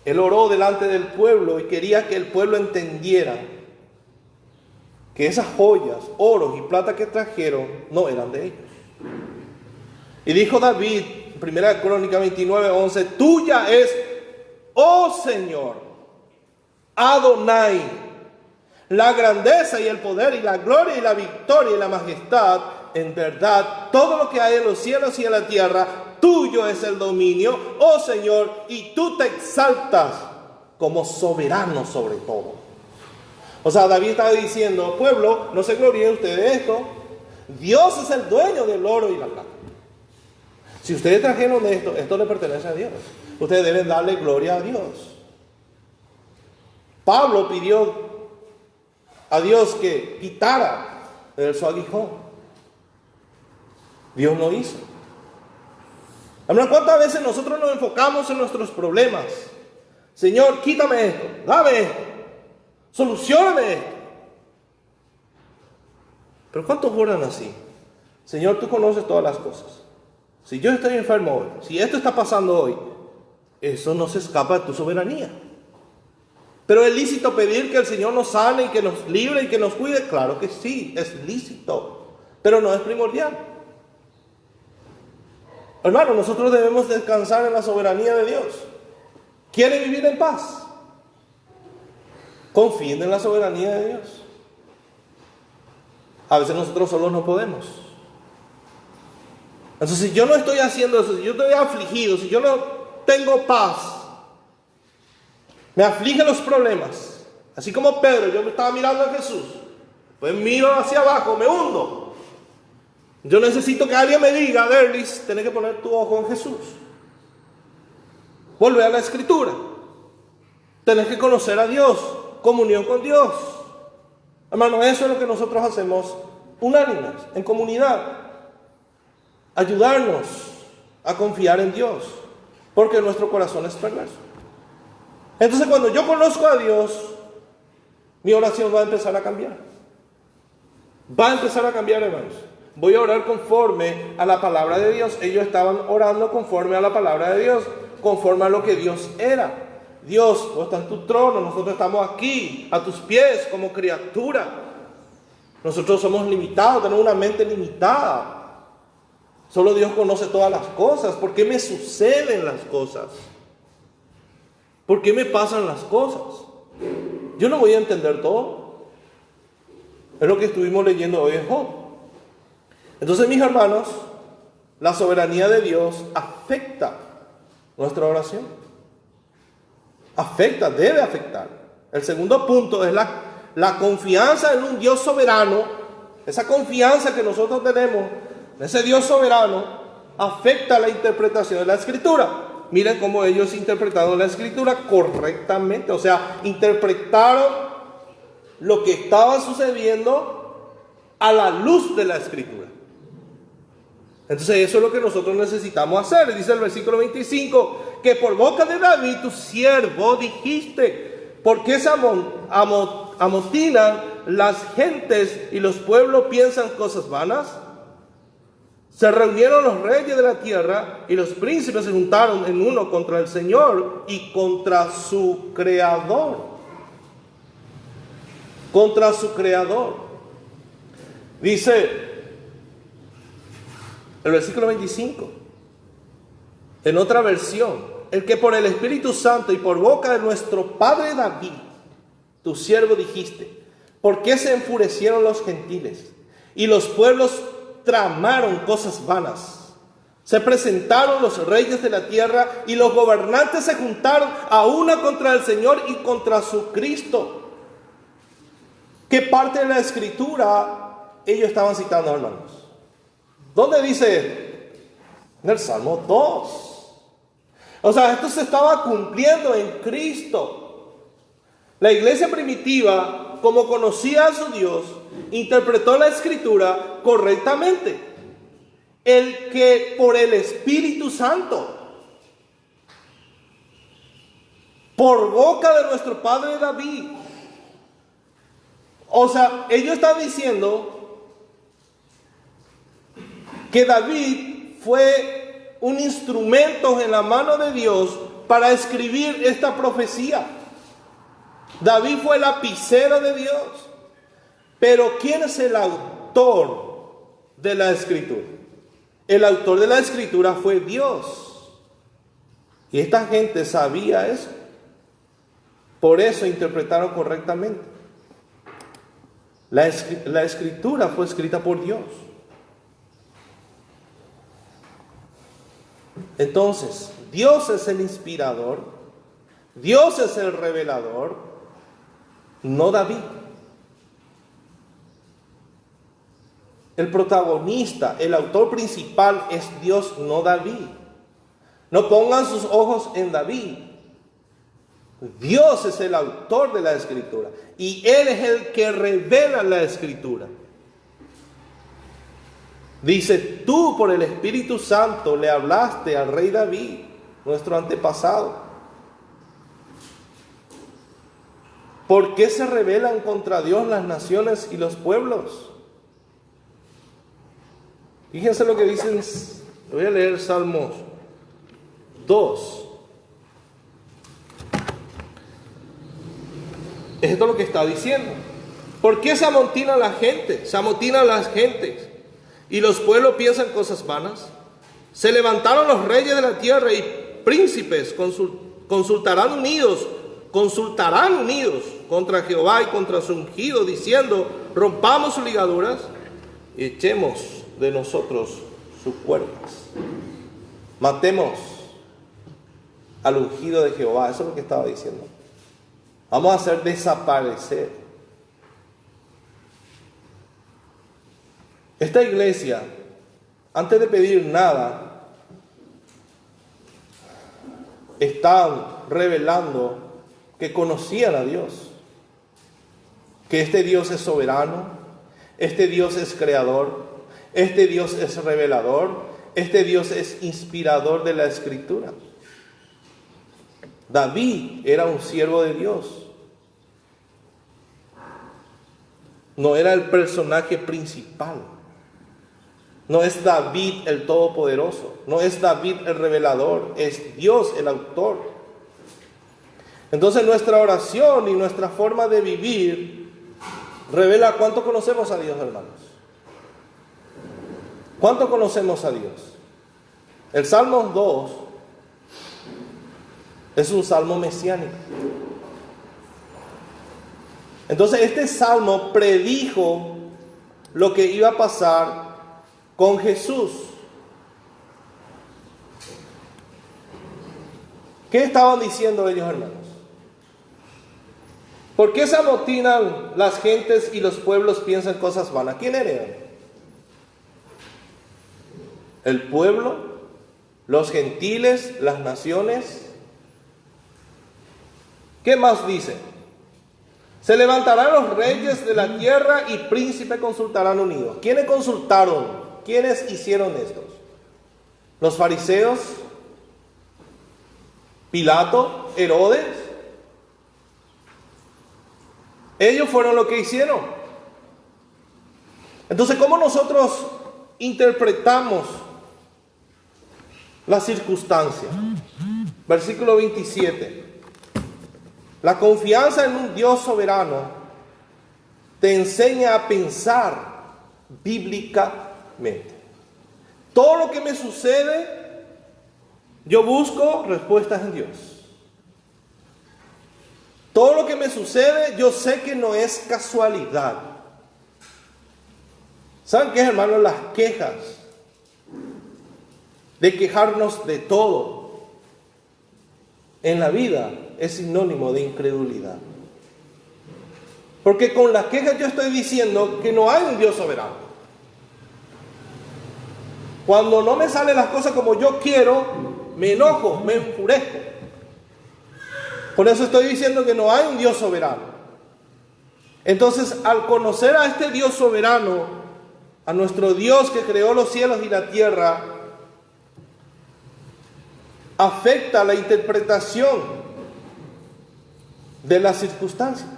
él oró delante del pueblo y quería que el pueblo entendiera que esas joyas, oro y plata que trajeron no eran de ellos. Y dijo David, en 1 Crónica 29:11, tuya es, oh Señor, Adonai, la grandeza y el poder y la gloria y la victoria y la majestad. En verdad, todo lo que hay en los cielos y en la tierra, tuyo es el dominio, oh Señor, y tú te exaltas como soberano sobre todo. O sea, David estaba diciendo: pueblo, no se gloríen ustedes de esto. Dios es el dueño del oro y la plata. Si ustedes trajeron esto, esto le pertenece a Dios. Ustedes deben darle gloria a Dios. Pablo pidió a Dios que quitara su aguijón. Dios lo hizo. Hermano, ¿cuántas veces nosotros nos enfocamos en nuestros problemas? Señor, quítame esto, dame esto, solucióname esto. Pero ¿cuántos oran así? Señor, tú conoces todas las cosas. Si yo estoy enfermo hoy, si esto está pasando hoy, eso no se escapa de tu soberanía. Pero es lícito pedir que el Señor nos sane y que nos libre y que nos cuide. Claro que sí, es lícito, pero no es primordial. Hermano, nosotros debemos descansar en la soberanía de Dios. ¿Quiere vivir en paz? Confíen en la soberanía de Dios. A veces nosotros solos no podemos. Entonces, si yo no estoy haciendo eso, si yo estoy afligido, si yo no tengo paz, me afligen los problemas. Así como Pedro, yo me estaba mirando a Jesús, pues miro hacia abajo, me hundo. Yo necesito que alguien me diga: Derlis, tienes que poner tu ojo en Jesús. Volver a la Escritura. Tenés que conocer a Dios, comunión con Dios. Hermano, eso es lo que nosotros hacemos unánimes, en comunidad. Ayudarnos a confiar en Dios, porque nuestro corazón es perverso. Entonces, cuando yo conozco a Dios, mi oración va a empezar a cambiar. Va a empezar a cambiar, hermanos. Voy a orar conforme a la palabra de Dios. Ellos estaban orando conforme a la palabra de Dios, conforme a lo que Dios era. Dios, tú estás en tu trono, nosotros estamos aquí, a tus pies, como criatura. Nosotros somos limitados, tenemos una mente limitada. Solo Dios conoce todas las cosas. ¿Por qué me suceden las cosas? ¿Por qué me pasan las cosas? Yo no voy a entender todo. Es lo que estuvimos leyendo hoy en Job. Entonces, mis hermanos, la soberanía de Dios afecta nuestra oración. Afecta, debe afectar. El segundo punto es la confianza en un Dios soberano. Esa confianza que nosotros tenemos en ese Dios soberano afecta la interpretación de la Escritura. Miren cómo ellos interpretaron la Escritura correctamente. O sea, interpretaron lo que estaba sucediendo a la luz de la Escritura. Entonces eso es lo que nosotros necesitamos hacer. Dice el versículo 25, que por boca de David tu siervo dijiste: ¿por qué se amotinan las gentes y los pueblos piensan cosas vanas? Se reunieron los reyes de la tierra y los príncipes se juntaron en uno contra el Señor y contra su Creador. Contra su Creador. Dice el versículo 25, en otra versión: el que por el Espíritu Santo y por boca de nuestro Padre David, tu siervo, dijiste: ¿Por qué se enfurecieron los gentiles? Y los pueblos tramaron cosas vanas. Se presentaron los reyes de la tierra y los gobernantes se juntaron a una contra el Señor y contra su Cristo. ¿Qué parte de la Escritura ellos estaban citando, hermanos? ¿Dónde dice? En el Salmo 2. O sea, esto se estaba cumpliendo en Cristo. La iglesia primitiva, como conocía a su Dios, interpretó la Escritura correctamente. El que por el Espíritu Santo, por boca de nuestro padre David. O sea, ellos están diciendo que David fue un instrumento en la mano de Dios para escribir esta profecía. David fue el lapicero de Dios. Pero ¿quién es el autor de la Escritura? El autor de la Escritura fue Dios. Y esta gente sabía eso. Por eso interpretaron correctamente. La Escritura fue escrita por Dios. Entonces, Dios es el inspirador, Dios es el revelador, no David. El protagonista, el autor principal es Dios, no David. No pongan sus ojos en David. Dios es el autor de la Escritura y Él es el que revela la Escritura. Dice, tú por el Espíritu Santo le hablaste al rey David, nuestro antepasado. ¿Por qué se rebelan contra Dios las naciones y los pueblos? Fíjense lo que dicen, voy a leer Salmos 2. Esto es lo que está diciendo. ¿Por qué se amotina la gente? Se amotinan las gentes y los pueblos piensan cosas vanas. Se levantaron los reyes de la tierra y príncipes consultarán unidos contra Jehová y contra su ungido, diciendo, rompamos sus ligaduras y echemos de nosotros sus cuerdas. Matemos al ungido de Jehová. Eso es lo que estaba diciendo. Vamos a hacer desaparecer. Esta iglesia, antes de pedir nada, están revelando que conocían a Dios, que este Dios es soberano, este Dios es creador, este Dios es revelador, este Dios es inspirador de la Escritura. David era un siervo de Dios. No era el personaje principal. No es David el todopoderoso. No es David el revelador. Es Dios el autor. Entonces nuestra oración y nuestra forma de vivir revela cuánto conocemos a Dios, hermanos. ¿Cuánto conocemos a Dios? El Salmo 2 es un salmo mesiánico. Entonces este salmo predijo lo que iba a pasar con Jesús. ¿Qué estaban diciendo ellos, hermanos? ¿Por qué se amotinan las gentes y los pueblos piensan cosas vanas? ¿Quién eran? El pueblo, los gentiles, las naciones. ¿Qué más dice? Se levantarán los reyes de la tierra y príncipes consultarán unidos. ¿Quiénes consultaron? ¿Quiénes hicieron estos? ¿Los fariseos? ¿Pilato? ¿Herodes? Ellos fueron los que hicieron. Entonces, ¿cómo nosotros interpretamos la circunstancia? Versículo 27. La confianza en un Dios soberano te enseña a pensar bíblicamente. Todo lo que me sucede, yo busco respuestas en Dios. Todo lo que me sucede, yo sé que no es casualidad. ¿Saben qué, hermanos? Las quejas, de quejarnos de todo en la vida, es sinónimo de incredulidad. Porque con las quejas yo estoy diciendo que no hay un Dios soberano. Cuando no me salen las cosas como yo quiero, me enojo, me enfurezco. Por eso estoy diciendo que no hay un Dios soberano. Entonces, al conocer a este Dios soberano, a nuestro Dios que creó los cielos y la tierra, afecta la interpretación de las circunstancias.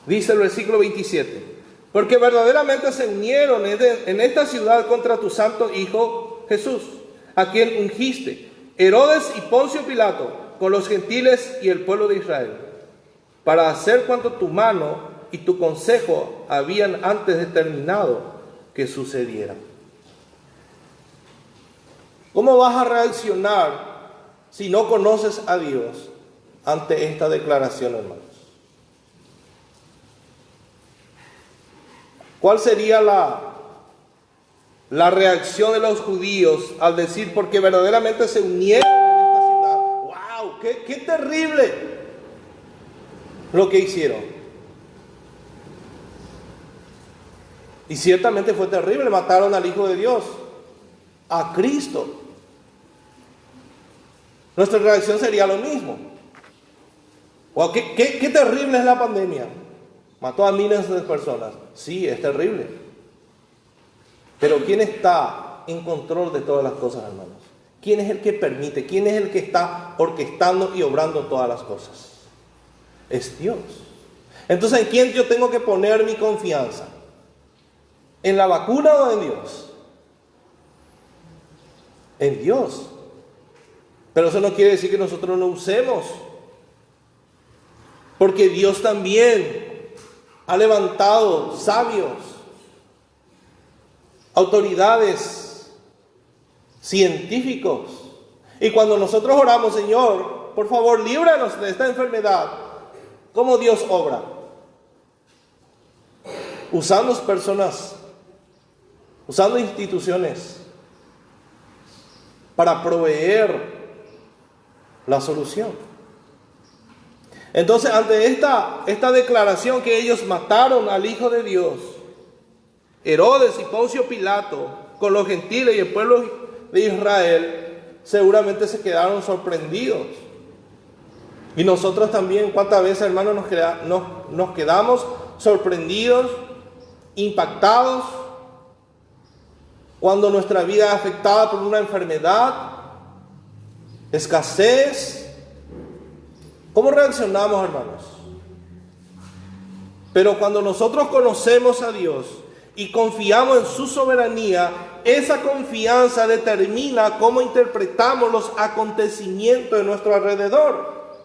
Dice el versículo 27, porque verdaderamente se unieron en esta ciudad contra tu santo Hijo Jesús, a quien ungiste, Herodes y Poncio Pilato, con los gentiles y el pueblo de Israel, para hacer cuanto tu mano y tu consejo habían antes determinado que sucediera. ¿Cómo vas a reaccionar si no conoces a Dios ante esta declaración, hermanos? ¿Cuál sería la reacción de los judíos al decir, porque verdaderamente se unieron en esta ciudad? ¡Wow! ¡Qué terrible lo que hicieron! Y ciertamente fue terrible, mataron al Hijo de Dios, a Cristo. Nuestra reacción sería lo mismo. ¡Wow! ¡Qué terrible es la pandemia! Mató a miles de personas. Sí, es terrible. Pero ¿quién está en control de todas las cosas, hermanos? ¿Quién es el que permite? ¿Quién es el que está orquestando y obrando todas las cosas? Es Dios. Entonces, ¿en quién yo tengo que poner mi confianza? ¿En la vacuna o en Dios? En Dios. Pero eso no quiere decir que nosotros no usemos. Porque Dios también ha levantado sabios, autoridades, científicos. Y cuando nosotros oramos, Señor, por favor, líbranos de esta enfermedad, ¿cómo Dios obra? Usando personas, usando instituciones para proveer la solución. Entonces, ante esta declaración que ellos mataron al Hijo de Dios, Herodes y Poncio Pilato, con los gentiles y el pueblo de Israel, seguramente se quedaron sorprendidos. Y nosotros también, ¿cuántas veces, hermanos, nos quedamos sorprendidos, impactados, cuando nuestra vida es afectada por una enfermedad, escasez? ¿Cómo reaccionamos, hermanos? Pero cuando nosotros conocemos a Dios y confiamos en su soberanía, esa confianza determina cómo interpretamos los acontecimientos de nuestro alrededor.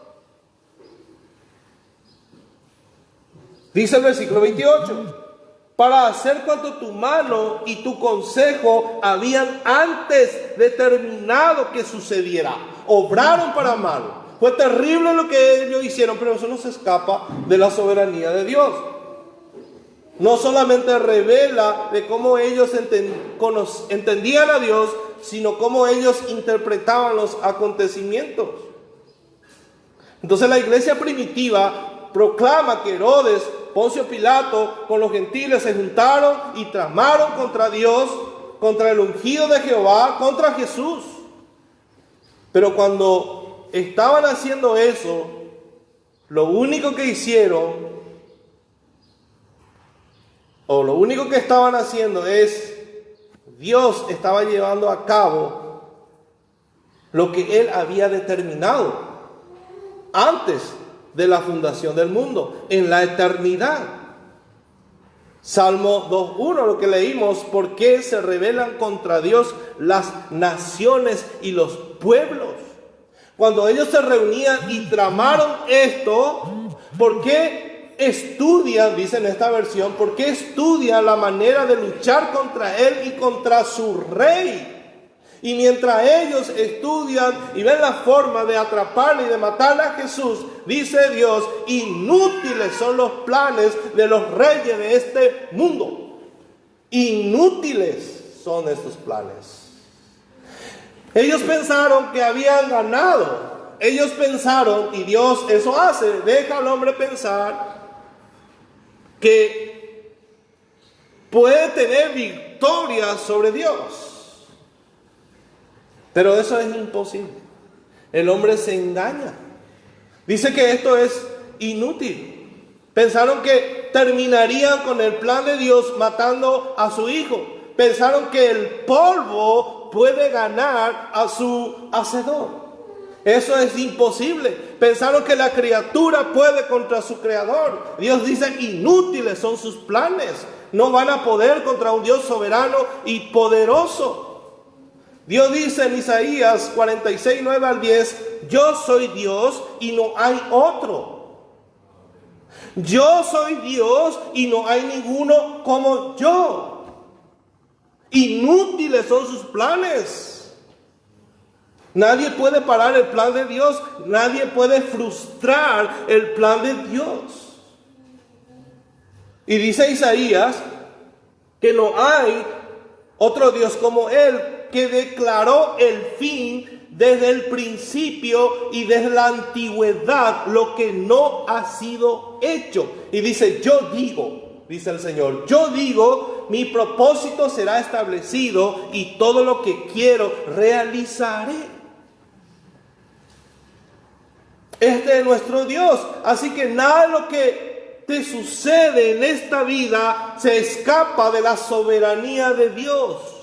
Dice el versículo 28, para hacer cuanto tu mano y tu consejo habían antes determinado que sucediera. Obraron para mal. Fue terrible lo que ellos hicieron, pero eso no se escapa de la soberanía de Dios. No solamente revela de cómo ellos entendían a Dios, sino cómo ellos interpretaban los acontecimientos. Entonces la iglesia primitiva proclama que Herodes, Poncio Pilato, con los gentiles se juntaron y tramaron contra Dios, contra el ungido de Jehová, contra Jesús. Pero cuando estaban haciendo eso, lo único que hicieron, o lo único que estaban haciendo es, Dios estaba llevando a cabo lo que Él había determinado antes de la fundación del mundo, en la eternidad. Salmo 2:1, lo que leímos, ¿por qué se rebelan contra Dios las naciones y los pueblos? Cuando ellos se reunían y tramaron esto, ¿por qué estudian, dice en esta versión, por qué estudian la manera de luchar contra Él y contra su rey? Y mientras ellos estudian y ven la forma de atraparle y de matarle a Jesús, dice Dios, inútiles son los planes de los reyes de este mundo. Inútiles son estos planes. Ellos pensaron que habían ganado. Ellos pensaron, y Dios eso hace, deja al hombre pensar que puede tener victoria sobre Dios. Pero eso es imposible. El hombre se engaña. Dice que esto es inútil. Pensaron que terminarían con el plan de Dios matando a su hijo. Pensaron que el polvo puede ganar a su hacedor. Eso es imposible. Pensaron que la criatura puede contra su creador. Dios dice, inútiles son sus planes. No van a poder contra un Dios soberano y poderoso. Dios dice en Isaías 46, 9 al 10, yo soy Dios y no hay otro. Yo soy Dios y no hay ninguno como yo. Inútiles son sus planes. Nadie puede parar el plan de Dios. Nadie puede frustrar el plan de Dios. Y dice Isaías que no hay otro Dios como Él, que declaró el fin desde el principio y desde la antigüedad, lo que no ha sido hecho. Y dice, yo digo, dice el Señor, yo digo, mi propósito será establecido y todo lo que quiero realizaré. Este es nuestro Dios. Así que nada de lo que te sucede en esta vida se escapa de la soberanía de Dios.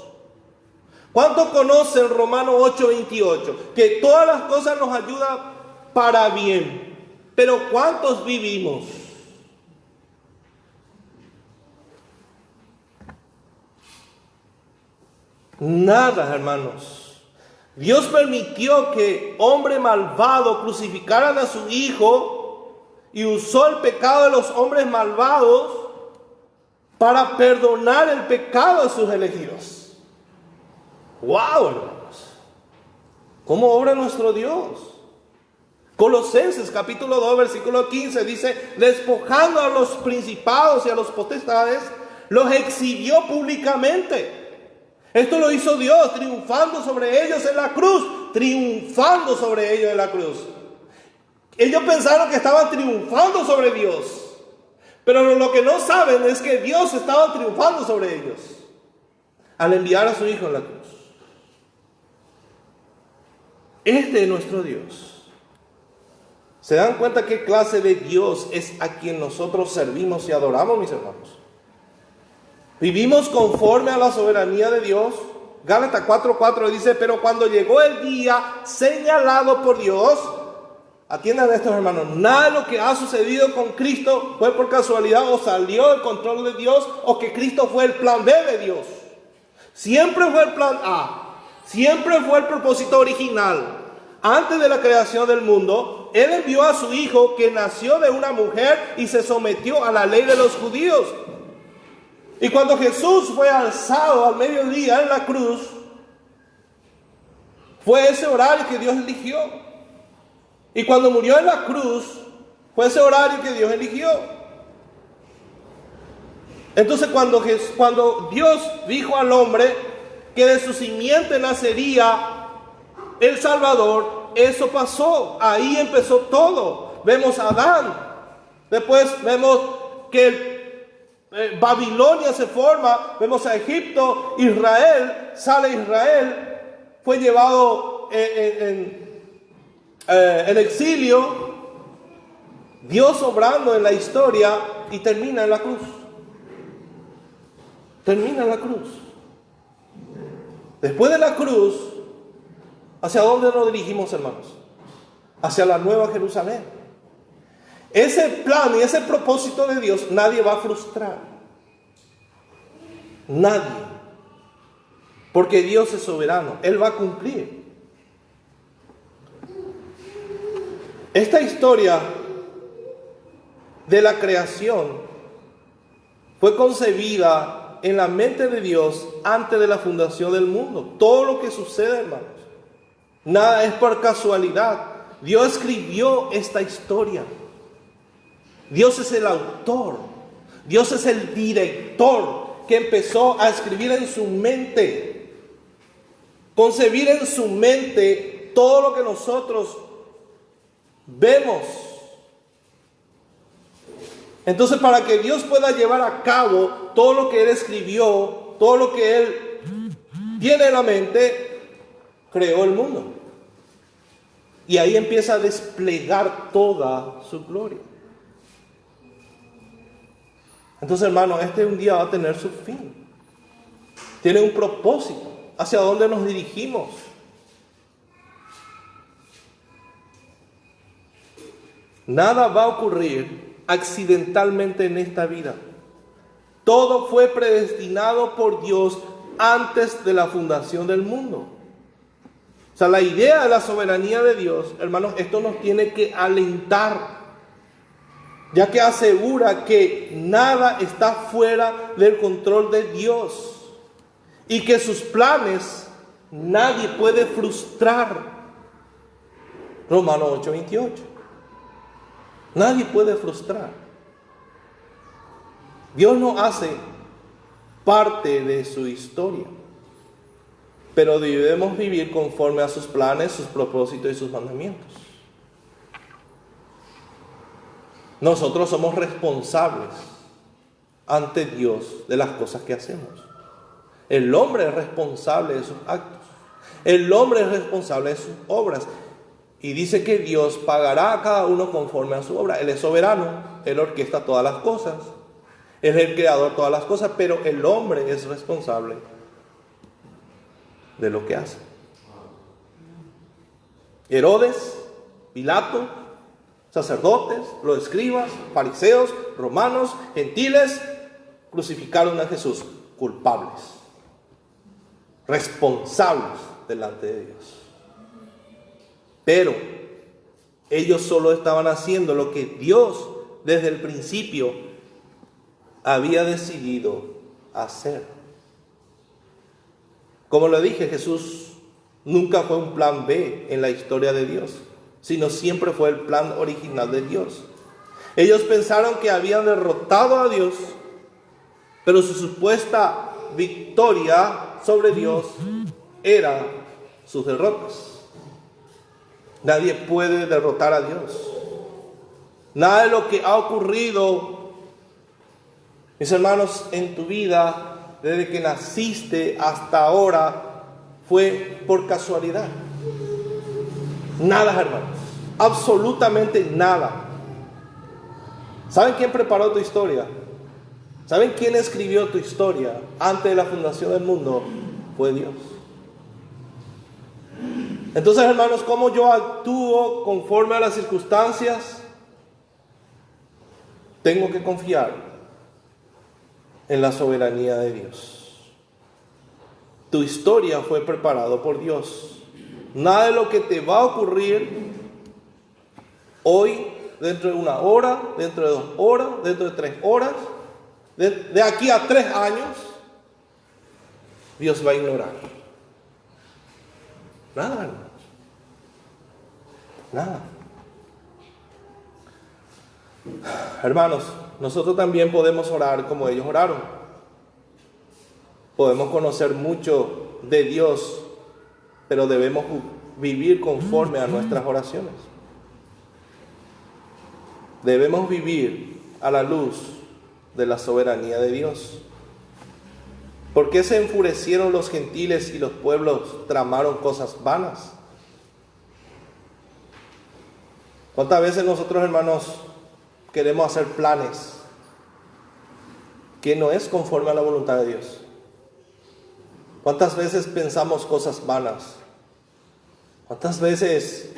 ¿Cuántos conocen Romanos 8:28? Que todas las cosas nos ayudan para bien. Pero ¿cuántos vivimos? Nada, hermanos. Dios permitió que hombre malvado crucificaran a su hijo y usó el pecado de los hombres malvados para perdonar el pecado de sus elegidos. ¡Wow, hermanos! ¿Cómo obra nuestro Dios? Colosenses capítulo 2 versículo 15 dice, despojando a los principados y a los potestades, los exhibió públicamente. Esto lo hizo Dios, triunfando sobre ellos en la cruz. Triunfando sobre ellos en la cruz. Ellos pensaron que estaban triunfando sobre Dios. Pero lo que no saben es que Dios estaba triunfando sobre ellos al enviar a su Hijo en la cruz. Este es nuestro Dios. ¿Se dan cuenta qué clase de Dios es a quien nosotros servimos y adoramos, mis hermanos? ¿Vivimos conforme a la soberanía de Dios? Gálatas 4:4 dice, pero cuando llegó el día señalado por Dios, atiendan a estos hermanos, nada de lo que ha sucedido con Cristo fue por casualidad o salió del control de Dios o que Cristo fue el plan B de Dios. Siempre fue el plan A, siempre fue el propósito original. Antes de la creación del mundo, Él envió a su Hijo que nació de una mujer y se sometió a la ley de los judíos. Y cuando Jesús fue alzado al mediodía en la cruz, fue ese horario que Dios eligió. Y cuando murió en la cruz, fue ese horario que Dios eligió. Entonces cuando Dios dijo al hombre que de su simiente nacería el Salvador, eso pasó. Ahí empezó todo. Vemos a Adán. Después vemos que Babilonia se forma. Vemos a Egipto. Israel. Sale Israel. Fue llevado en exilio. Dios obrando en la historia y termina en la cruz. Termina en la cruz. Después de la cruz, ¿hacia dónde nos dirigimos, hermanos? Hacia la nueva Jerusalén. Ese plan y ese propósito de Dios nadie va a frustrar. Nadie. Porque Dios es soberano. Él va a cumplir. Esta historia de la creación fue concebida estaba en la mente de Dios antes de la fundación del mundo. Todo lo que sucede, hermanos, nada es por casualidad. Dios escribió esta historia. Dios es el autor. Dios es el director que empezó a escribir en su mente, concebir en su mente todo lo que nosotros vemos. Entonces, para que Dios pueda llevar a cabo todo lo que Él escribió, todo lo que Él tiene en la mente, creó el mundo. Y ahí empieza a desplegar toda su gloria. Entonces, hermano, un día va a tener su fin. Tiene un propósito. ¿Hacia dónde nos dirigimos? Nada va a ocurrir accidentalmente en esta vida. Todo fue predestinado por Dios antes de la fundación del mundo. O sea, la idea de la soberanía de Dios, hermanos, esto nos tiene que alentar, ya que asegura que nada está fuera del control de Dios y que sus planes nadie puede frustrar. Romanos 8:28. Nadie puede frustrar. Dios no hace parte de su historia, pero debemos vivir conforme a sus planes, sus propósitos y sus mandamientos. Nosotros somos responsables ante Dios de las cosas que hacemos. El hombre es responsable de sus actos. El hombre es responsable de sus obras. Y dice que Dios pagará a cada uno conforme a su obra. Él es soberano, Él orquesta todas las cosas. Él es el creador de todas las cosas, pero el hombre es responsable de lo que hace. Herodes, Pilato, sacerdotes, los escribas, fariseos, romanos, gentiles, crucificaron a Jesús, culpables, responsables delante de Dios. Pero ellos solo estaban haciendo lo que Dios desde el principio había decidido hacer. Como lo dije, Jesús nunca fue un plan B en la historia de Dios, sino siempre fue el plan original de Dios. Ellos pensaron que habían derrotado a Dios, pero su supuesta victoria sobre Dios era sus derrotas. Nadie puede derrotar a Dios. Nada de lo que ha ocurrido, mis hermanos, en tu vida, desde que naciste hasta ahora, fue por casualidad. Nada, hermanos. Absolutamente nada. ¿Saben quién preparó tu historia? ¿Saben quién escribió tu historia antes de la fundación del mundo? Fue Dios. Entonces, hermanos, ¿cómo yo actúo conforme a las circunstancias? Tengo que confiar en la soberanía de Dios. Tu historia fue preparada por Dios. Nada de lo que te va a ocurrir hoy, dentro de 1 hora, dentro de 2 horas, dentro de 3 horas, de aquí a 3 años, Dios va a ignorar. Nada, hermanos. Nada. Hermanos, nosotros también podemos orar como ellos oraron. Podemos conocer mucho de Dios, pero debemos vivir conforme a nuestras oraciones. Debemos vivir a la luz de la soberanía de Dios. ¿Por qué se enfurecieron los gentiles y los pueblos tramaron cosas vanas? ¿Cuántas veces nosotros, hermanos, queremos hacer planes que no es conforme a la voluntad de Dios? ¿Cuántas veces pensamos cosas vanas? ¿Cuántas veces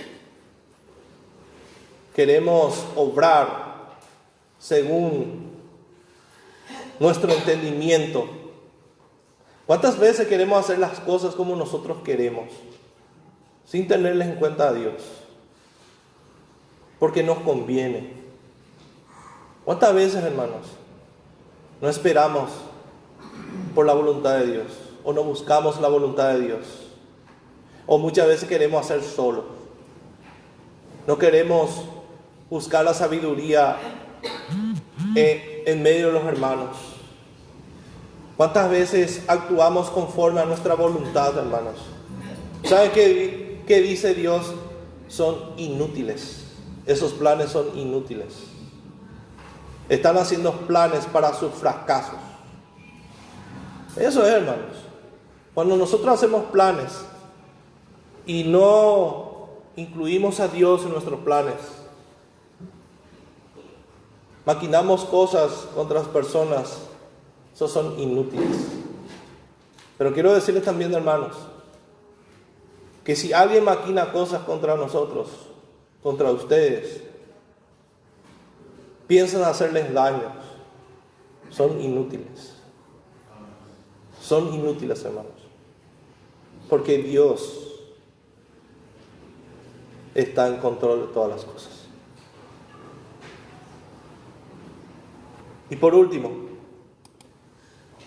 queremos obrar según nuestro entendimiento? ¿Cuántas veces queremos hacer las cosas como nosotros queremos, sin tenerles en cuenta a Dios? Porque nos conviene. ¿Cuántas veces, hermanos, no esperamos por la voluntad de Dios, o no buscamos la voluntad de Dios, o muchas veces queremos hacer solo. No queremos buscar la sabiduría en medio de los hermanos. ¿Cuántas veces actuamos conforme a nuestra voluntad, hermanos? ¿Saben qué dice Dios? Son inútiles. Esos planes son inútiles. Están haciendo planes para sus fracasos. Eso es, hermanos. Cuando nosotros hacemos planes y no incluimos a Dios en nuestros planes, maquinamos cosas contra las personas, esos son inútiles. Pero quiero decirles también, hermanos, que si alguien maquina cosas contra nosotros, contra ustedes, piensan hacerles daño, son inútiles. Son inútiles, hermanos. Porque Dios está en control de todas las cosas. Y por último,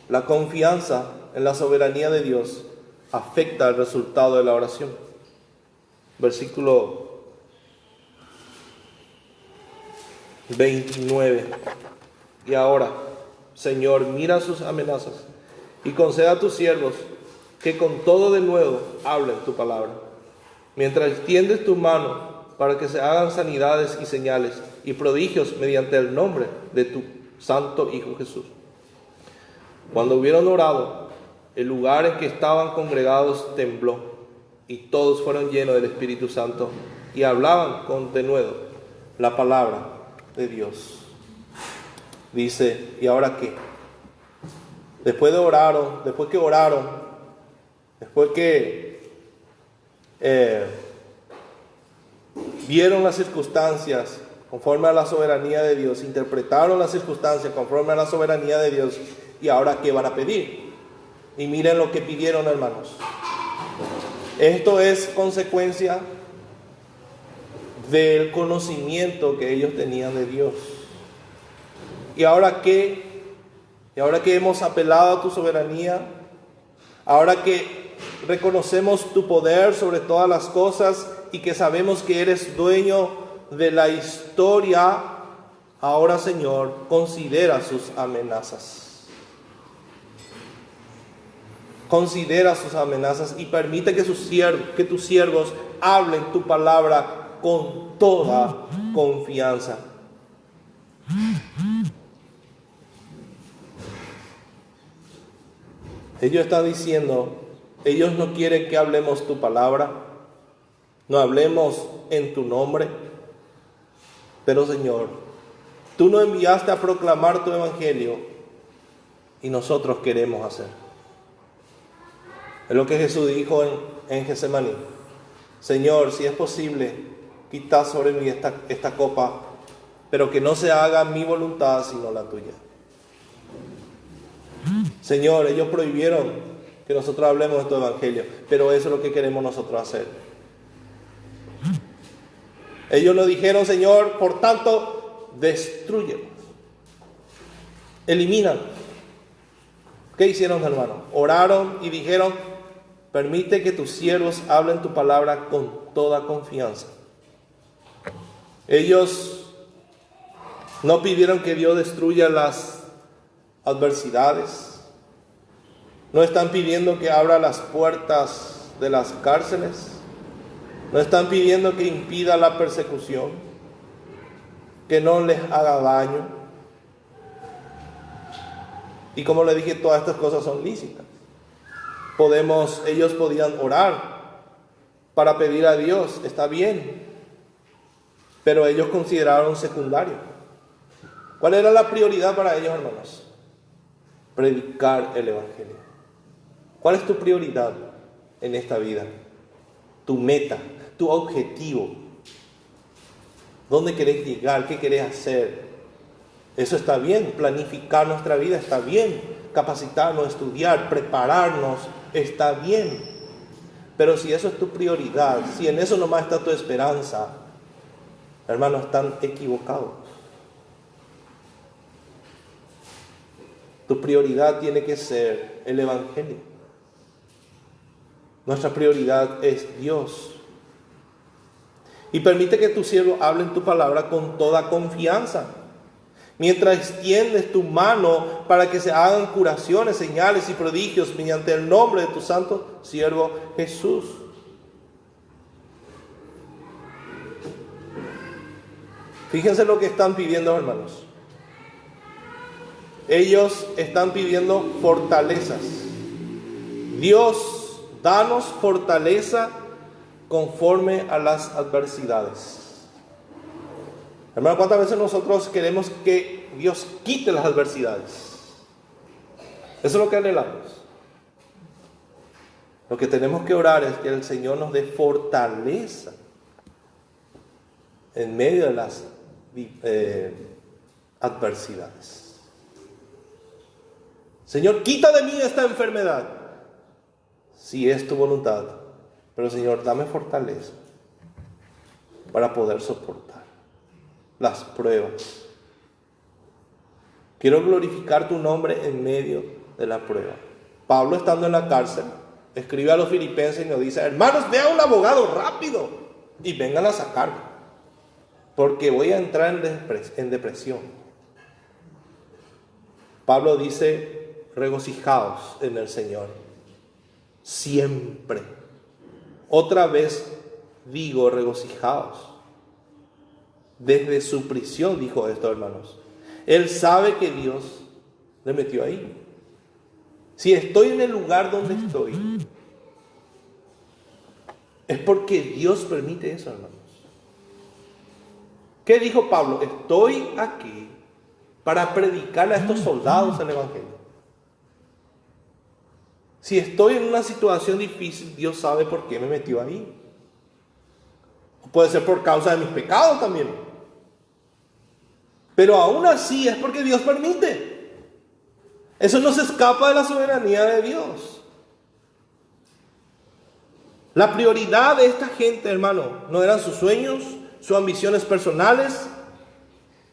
la confianza en la soberanía de Dios afecta el resultado de la oración. Versículo 29. Y ahora, Señor, mira sus amenazas y conceda a tus siervos que con todo de nuevo hablen tu palabra, mientras extiendes tu mano para que se hagan sanidades y señales y prodigios mediante el nombre de tu santo Hijo Jesús. Cuando hubieron orado, el lugar en que estaban congregados tembló, y todos fueron llenos del Espíritu Santo y hablaban con denuedo la palabra de Dios. Dice, ¿y ahora qué? Después que vieron las circunstancias conforme a la soberanía de Dios, interpretaron las circunstancias conforme a la soberanía de Dios, ¿y ahora qué van a pedir? Y miren lo que pidieron, hermanos. Esto es consecuencia del conocimiento que ellos tenían de Dios. ¿Y ahora qué? Y ahora que hemos apelado a tu soberanía, ahora que reconocemos tu poder sobre todas las cosas y que sabemos que eres dueño de la historia, ahora, Señor, considera sus amenazas. Considera sus amenazas y permite que tus siervos hablen tu palabra con toda confianza. Ellos están diciendo, ellos no quieren que hablemos tu palabra, no hablemos en tu nombre, pero Señor, tú nos enviaste a proclamar tu evangelio y nosotros queremos hacer. Es lo que Jesús dijo en Getsemaní. Señor, si es posible, quita sobre mí esta copa, pero que no se haga mi voluntad sino la tuya. Señor, ellos prohibieron que nosotros hablemos de tu evangelio, pero eso es lo que queremos nosotros hacer. Ellos nos dijeron, Señor, por tanto, destrúyelos, elimínalos. ¿Qué hicieron, hermano? Oraron y dijeron, permite que tus siervos hablen tu palabra con toda confianza. Ellos no pidieron que Dios destruya las adversidades. No están pidiendo que abra las puertas de las cárceles. No están pidiendo que impida la persecución, que no les haga daño. Y como le dije, todas estas cosas son lícitas. Ellos podían orar para pedir a Dios, está bien, pero ellos consideraron secundario. ¿Cuál era la prioridad para ellos, hermanos? Predicar el evangelio. ¿Cuál es tu prioridad en esta vida? Tu meta, tu objetivo. ¿Dónde querés llegar? ¿Qué querés hacer? Eso está bien, planificar nuestra vida está bien, capacitarnos, estudiar, prepararnos está bien. Pero si eso es tu prioridad, si en eso nomás está tu esperanza, hermanos, están equivocados. Tu prioridad tiene que ser el Evangelio. Nuestra prioridad es Dios. Y permite que tu siervo hable en tu palabra con toda confianza, mientras extiendes tu mano para que se hagan curaciones, señales y prodigios mediante el nombre de tu santo siervo Jesús. Fíjense lo que están pidiendo, hermanos. Ellos están pidiendo fortalezas. Dios, danos fortaleza conforme a las adversidades. Hermano, ¿cuántas veces nosotros queremos que Dios quite las adversidades? Eso es lo que anhelamos. Lo que tenemos que orar es que el Señor nos dé fortaleza en medio de las adversidades. Señor, quita de mí esta enfermedad, si es tu voluntad. Pero Señor, dame fortaleza para poder soportar las pruebas. Quiero glorificar tu nombre en medio de la prueba. Pablo, estando en la cárcel, escribe a los filipenses y nos dice: hermanos, ve a un abogado rápido y vengan a sacarme, porque voy a entrar en depresión. Pablo dice: regocijaos en el Señor siempre. Otra vez digo, regocijaos. Desde su prisión dijo esto, hermanos. Él sabe que Dios le metió ahí. Si estoy en el lugar donde estoy, es porque Dios permite eso, hermanos. ¿Qué dijo Pablo? Estoy aquí para predicarle a estos soldados el Evangelio. Si estoy en una situación difícil, Dios sabe por qué me metió ahí. Puede ser por causa de mis pecados también. Pero aún así es porque Dios permite. Eso no se escapa de la soberanía de Dios. La prioridad de esta gente, hermano, no eran sus sueños, sus ambiciones personales,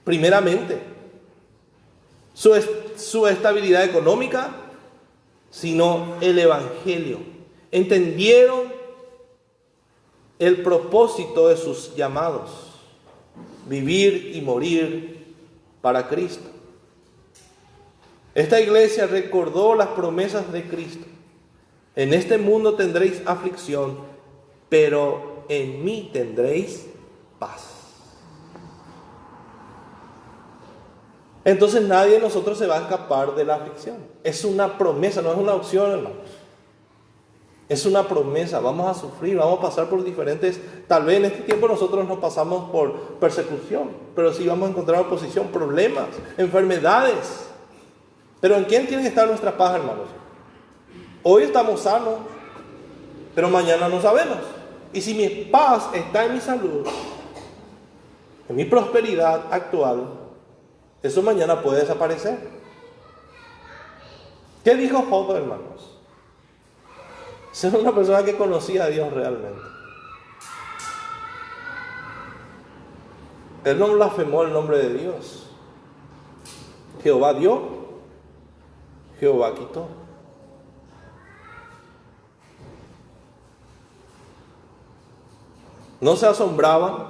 primeramente, su estabilidad económica, sino el Evangelio. Entendieron el propósito de sus llamados: vivir y morir para Cristo. Esta iglesia recordó las promesas de Cristo: en este mundo tendréis aflicción, pero en mí tendréis paz. Entonces nadie de nosotros se va a escapar de la aflicción. Es una promesa, no es una opción, hermanos. Es una promesa. Vamos a sufrir, vamos a pasar por diferentes... Tal vez en este tiempo nosotros no pasamos por persecución, pero sí vamos a encontrar oposición, problemas, enfermedades. Pero ¿en quién tiene que estar nuestra paz, hermanos? Hoy estamos sanos, pero mañana no sabemos. Y si mi paz está en mi salud, en mi prosperidad actual, eso mañana puede desaparecer. ¿Qué dijo Job, hermanos? Ser una persona que conocía a Dios realmente. Él no blasfemó el nombre de Dios. Jehová dio, Jehová quitó. No se asombraban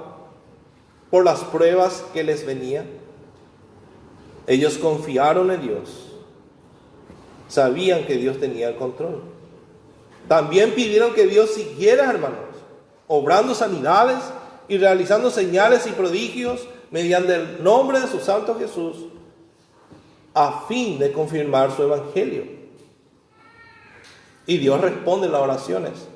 por las pruebas que les venían. Ellos confiaron en Dios. Sabían que Dios tenía el control. También pidieron que Dios siguiera, hermanos, obrando sanidades y realizando señales y prodigios mediante el nombre de su Santo Jesús, a fin de confirmar su evangelio. Y Dios responde las oraciones.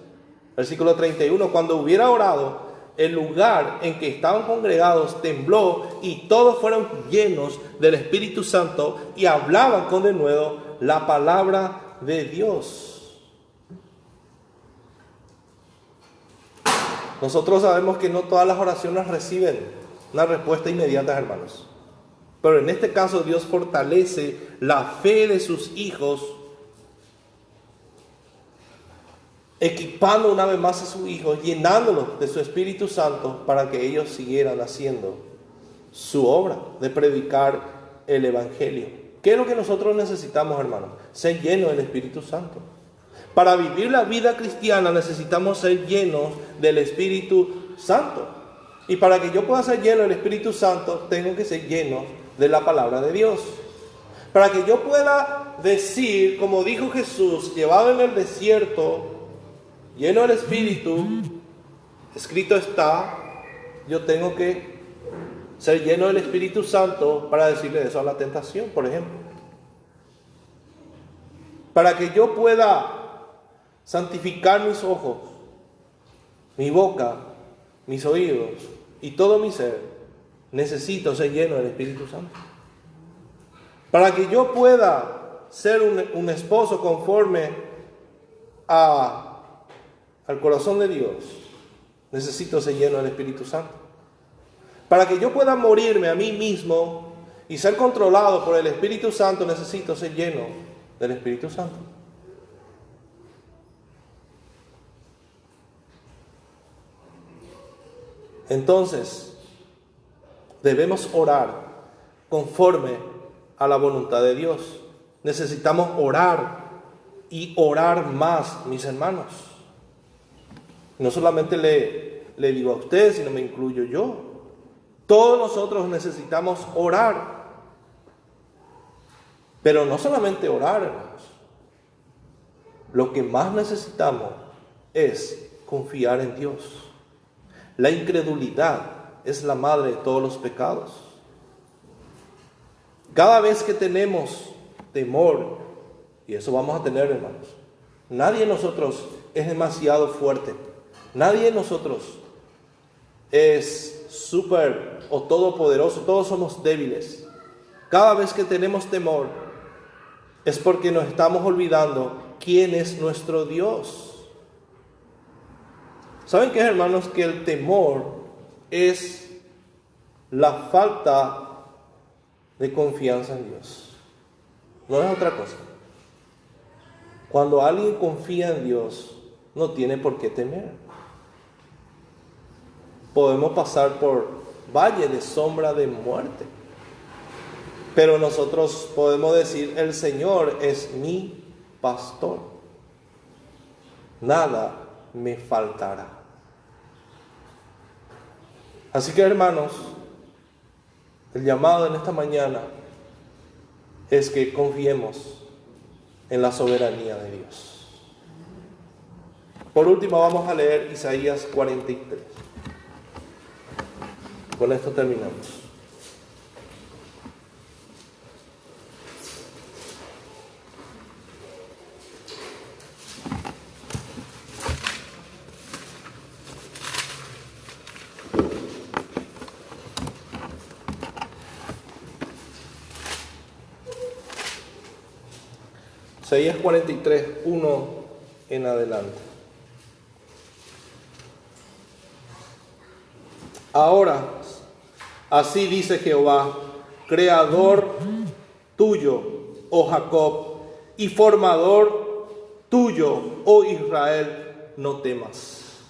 Versículo 31, cuando hubiera orado, el lugar en que estaban congregados tembló y todos fueron llenos del Espíritu Santo y hablaban con denuedo la palabra de Dios. Nosotros sabemos que no todas las oraciones reciben una respuesta inmediata, hermanos. Pero en este caso Dios fortalece la fe de sus hijos, equipando una vez más a sus hijos, llenándolos de su Espíritu Santo para que ellos siguieran haciendo su obra de predicar el Evangelio. ¿Qué es lo que nosotros necesitamos, hermanos? Ser llenos del Espíritu Santo. Para vivir la vida cristiana necesitamos ser llenos del Espíritu Santo. Y para que yo pueda ser lleno del Espíritu Santo, tengo que ser lleno de la palabra de Dios. Para que yo pueda decir, como dijo Jesús, llevado en el desierto, lleno del Espíritu, escrito está, yo tengo que ser lleno del Espíritu Santo para decirle eso a la tentación, por ejemplo. Para que yo pueda santificar mis ojos, mi boca, mis oídos y todo mi ser, necesito ser lleno del Espíritu Santo. Para que yo pueda ser un esposo conforme al corazón de Dios, necesito ser lleno del Espíritu Santo. Para que yo pueda morirme a mí mismo y ser controlado por el Espíritu Santo, necesito ser lleno del Espíritu Santo. Entonces, debemos orar conforme a la voluntad de Dios. Necesitamos orar y orar más, mis hermanos. No solamente le digo a ustedes, sino me incluyo yo. Todos nosotros necesitamos orar. Pero no solamente orar, hermanos. Lo que más necesitamos es confiar en Dios. La incredulidad es la madre de todos los pecados. Cada vez que tenemos temor, y eso vamos a tener, hermanos, nadie de nosotros es demasiado fuerte. Nadie de nosotros es súper o todopoderoso. Todos somos débiles. Cada vez que tenemos temor, es porque nos estamos olvidando quién es nuestro Dios. ¿Saben qué, hermanos? Que el temor es la falta de confianza en Dios. No es otra cosa. Cuando alguien confía en Dios, no tiene por qué temer. Podemos pasar por valle de sombra de muerte, pero nosotros podemos decir: el Señor es mi pastor, nada me faltará. Así que, hermanos, el llamado en esta mañana es que confiemos en la soberanía de Dios. Por último, vamos a leer Isaías 43. Con esto terminamos. Isaías 43, 1 en adelante. Ahora, así dice Jehová, creador tuyo, oh Jacob, y formador tuyo, oh Israel, no temas.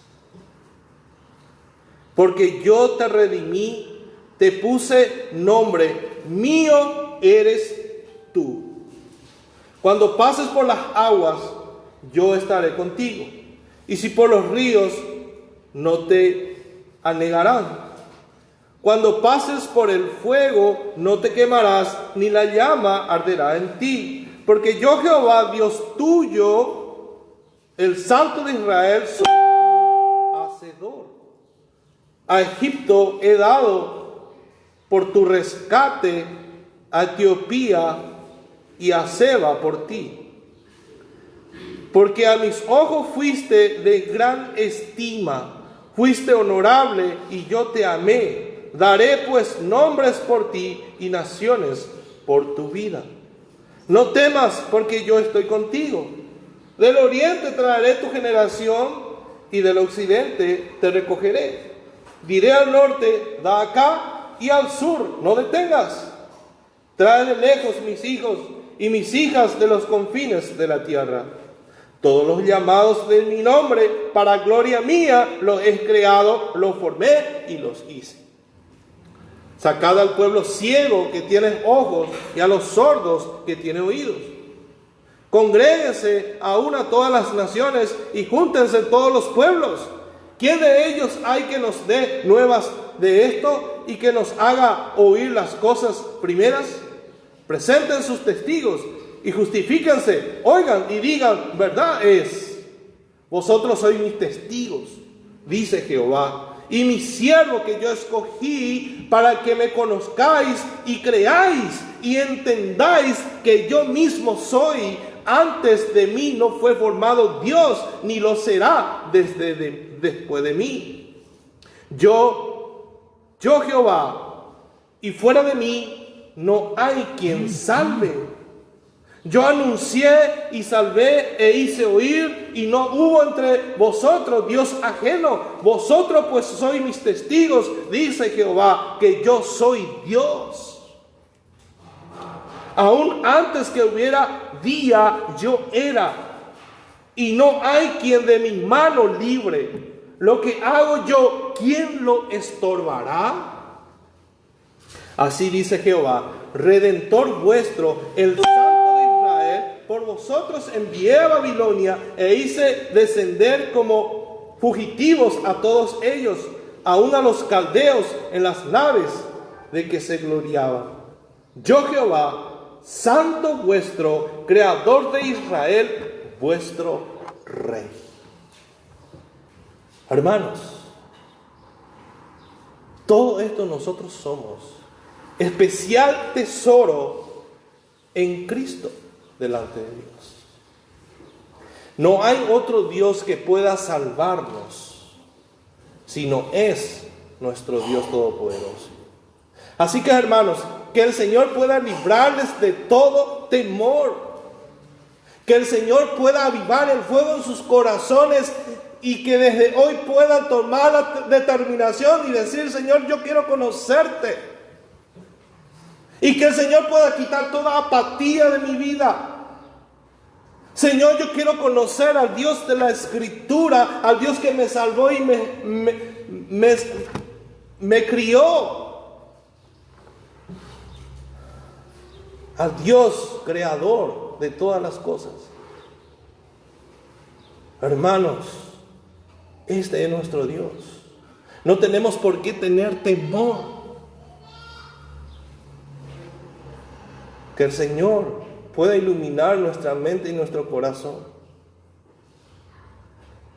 Porque yo te redimí, te puse nombre, mío eres tú. Cuando pases por las aguas, yo estaré contigo. Y si por los ríos, no te anegarán. Cuando pases por el fuego, no te quemarás, ni la llama arderá en ti. Porque yo, Jehová, Dios tuyo, el Santo de Israel, soy tu hacedor. A Egipto he dado por tu rescate, a Etiopía y a Seba por ti. Porque a mis ojos fuiste de gran estima, fuiste honorable y yo te amé. Daré pues nombres por ti y naciones por tu vida. No temas, porque yo estoy contigo. Del oriente traeré tu generación y del occidente te recogeré. Diré al norte, da acá, y al sur, no detengas. Trae de lejos mis hijos y mis hijas de los confines de la tierra. Todos los llamados de mi nombre, para gloria mía, los he creado, los formé y los hice. Sacad al pueblo ciego que tiene ojos y a los sordos que tiene oídos. Congréguense aún a todas las naciones y júntense todos los pueblos. ¿Quién de ellos hay que nos dé nuevas de esto y que nos haga oír las cosas primeras? Presenten sus testigos y justifíquense. Oigan y digan, verdad es. Vosotros sois mis testigos, dice Jehová, y mi siervo que yo escogí para que me conozcáis y creáis y entendáis que yo mismo soy. Antes de mí no fue formado Dios, ni lo será después de mí. Yo Jehová, y fuera de mí no hay quien salve. Yo anuncié y salvé e hice oír, y no hubo entre vosotros Dios ajeno. Vosotros pues sois mis testigos, dice Jehová, que yo soy Dios. Aún antes que hubiera día, yo era, y no hay quien de mi mano libre. Lo que hago yo, ¿quién lo estorbará? Así dice Jehová, Redentor vuestro, el Santo de Israel. Por vosotros envié a Babilonia e hice descender como fugitivos a todos ellos, aun a los caldeos en las naves de que se gloriaban. Yo Jehová, Santo vuestro, Creador de Israel, vuestro Rey. Hermanos, todo esto nosotros somos especial tesoro en Cristo delante de Dios. No hay otro Dios que pueda salvarnos, sino es nuestro Dios Todopoderoso. Así que, hermanos, que el Señor pueda librarles de todo temor. Que el Señor pueda avivar el fuego en sus corazones y que desde hoy puedan tomar la determinación y decir, Señor, yo quiero conocerte. Y que el Señor pueda quitar toda apatía de mi vida. Señor, yo quiero conocer al Dios de la Escritura, al Dios que me salvó y me crió. Al Dios creador de todas las cosas. Hermanos, este es nuestro Dios. No tenemos por qué tener temor. Que el Señor pueda iluminar nuestra mente y nuestro corazón.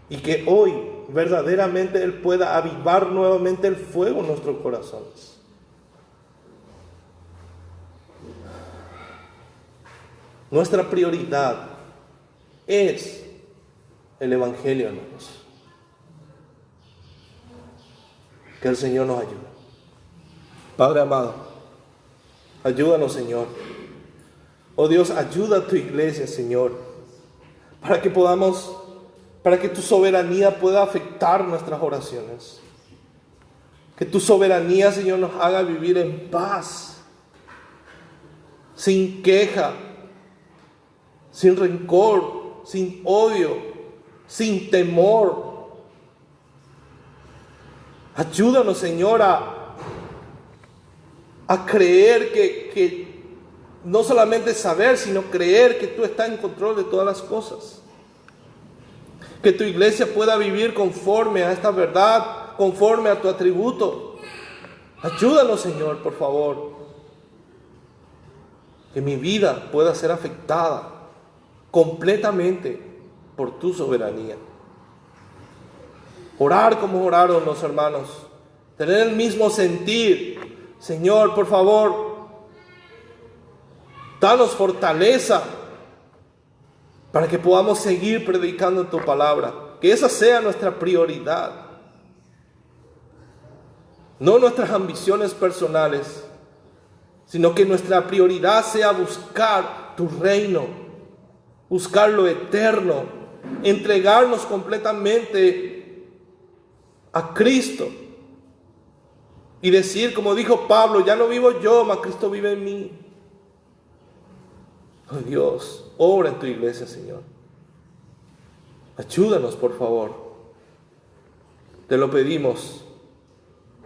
Y que hoy verdaderamente Él pueda avivar nuevamente el fuego en nuestros corazones. Nuestra prioridad es el Evangelio, hermanos. Que el Señor nos ayude. Padre amado, ayúdanos, Señor. Oh Dios, ayuda a tu iglesia, Señor, para que tu soberanía pueda afectar nuestras oraciones. Que tu soberanía, Señor, nos haga vivir en paz, sin queja, sin rencor, sin odio, sin temor. Ayúdanos, Señor, a creer que no solamente saber, sino creer que tú estás en control de todas las cosas. Que tu iglesia pueda vivir conforme a esta verdad, conforme a tu atributo. Ayúdanos, Señor, por favor. Que mi vida pueda ser afectada completamente por tu soberanía. Orar como oraron los hermanos. Tener el mismo sentir. Señor, por favor, danos fortaleza para que podamos seguir predicando tu palabra. Que esa sea nuestra prioridad. No nuestras ambiciones personales, sino que nuestra prioridad sea buscar tu reino. Buscar lo eterno, entregarnos completamente a Cristo y decir, como dijo Pablo, ya no vivo yo, mas Cristo vive en mí. Oh Dios, obra en tu iglesia, Señor. Ayúdanos, por favor. Te lo pedimos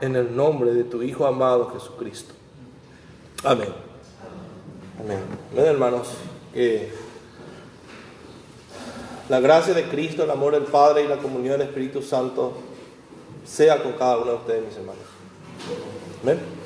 en el nombre de tu Hijo amado Jesucristo. Amén. Amén. Amén, hermanos. Que la gracia de Cristo, el amor del Padre y la comunión del Espíritu Santo sea con cada uno de ustedes, mis hermanos. Amén.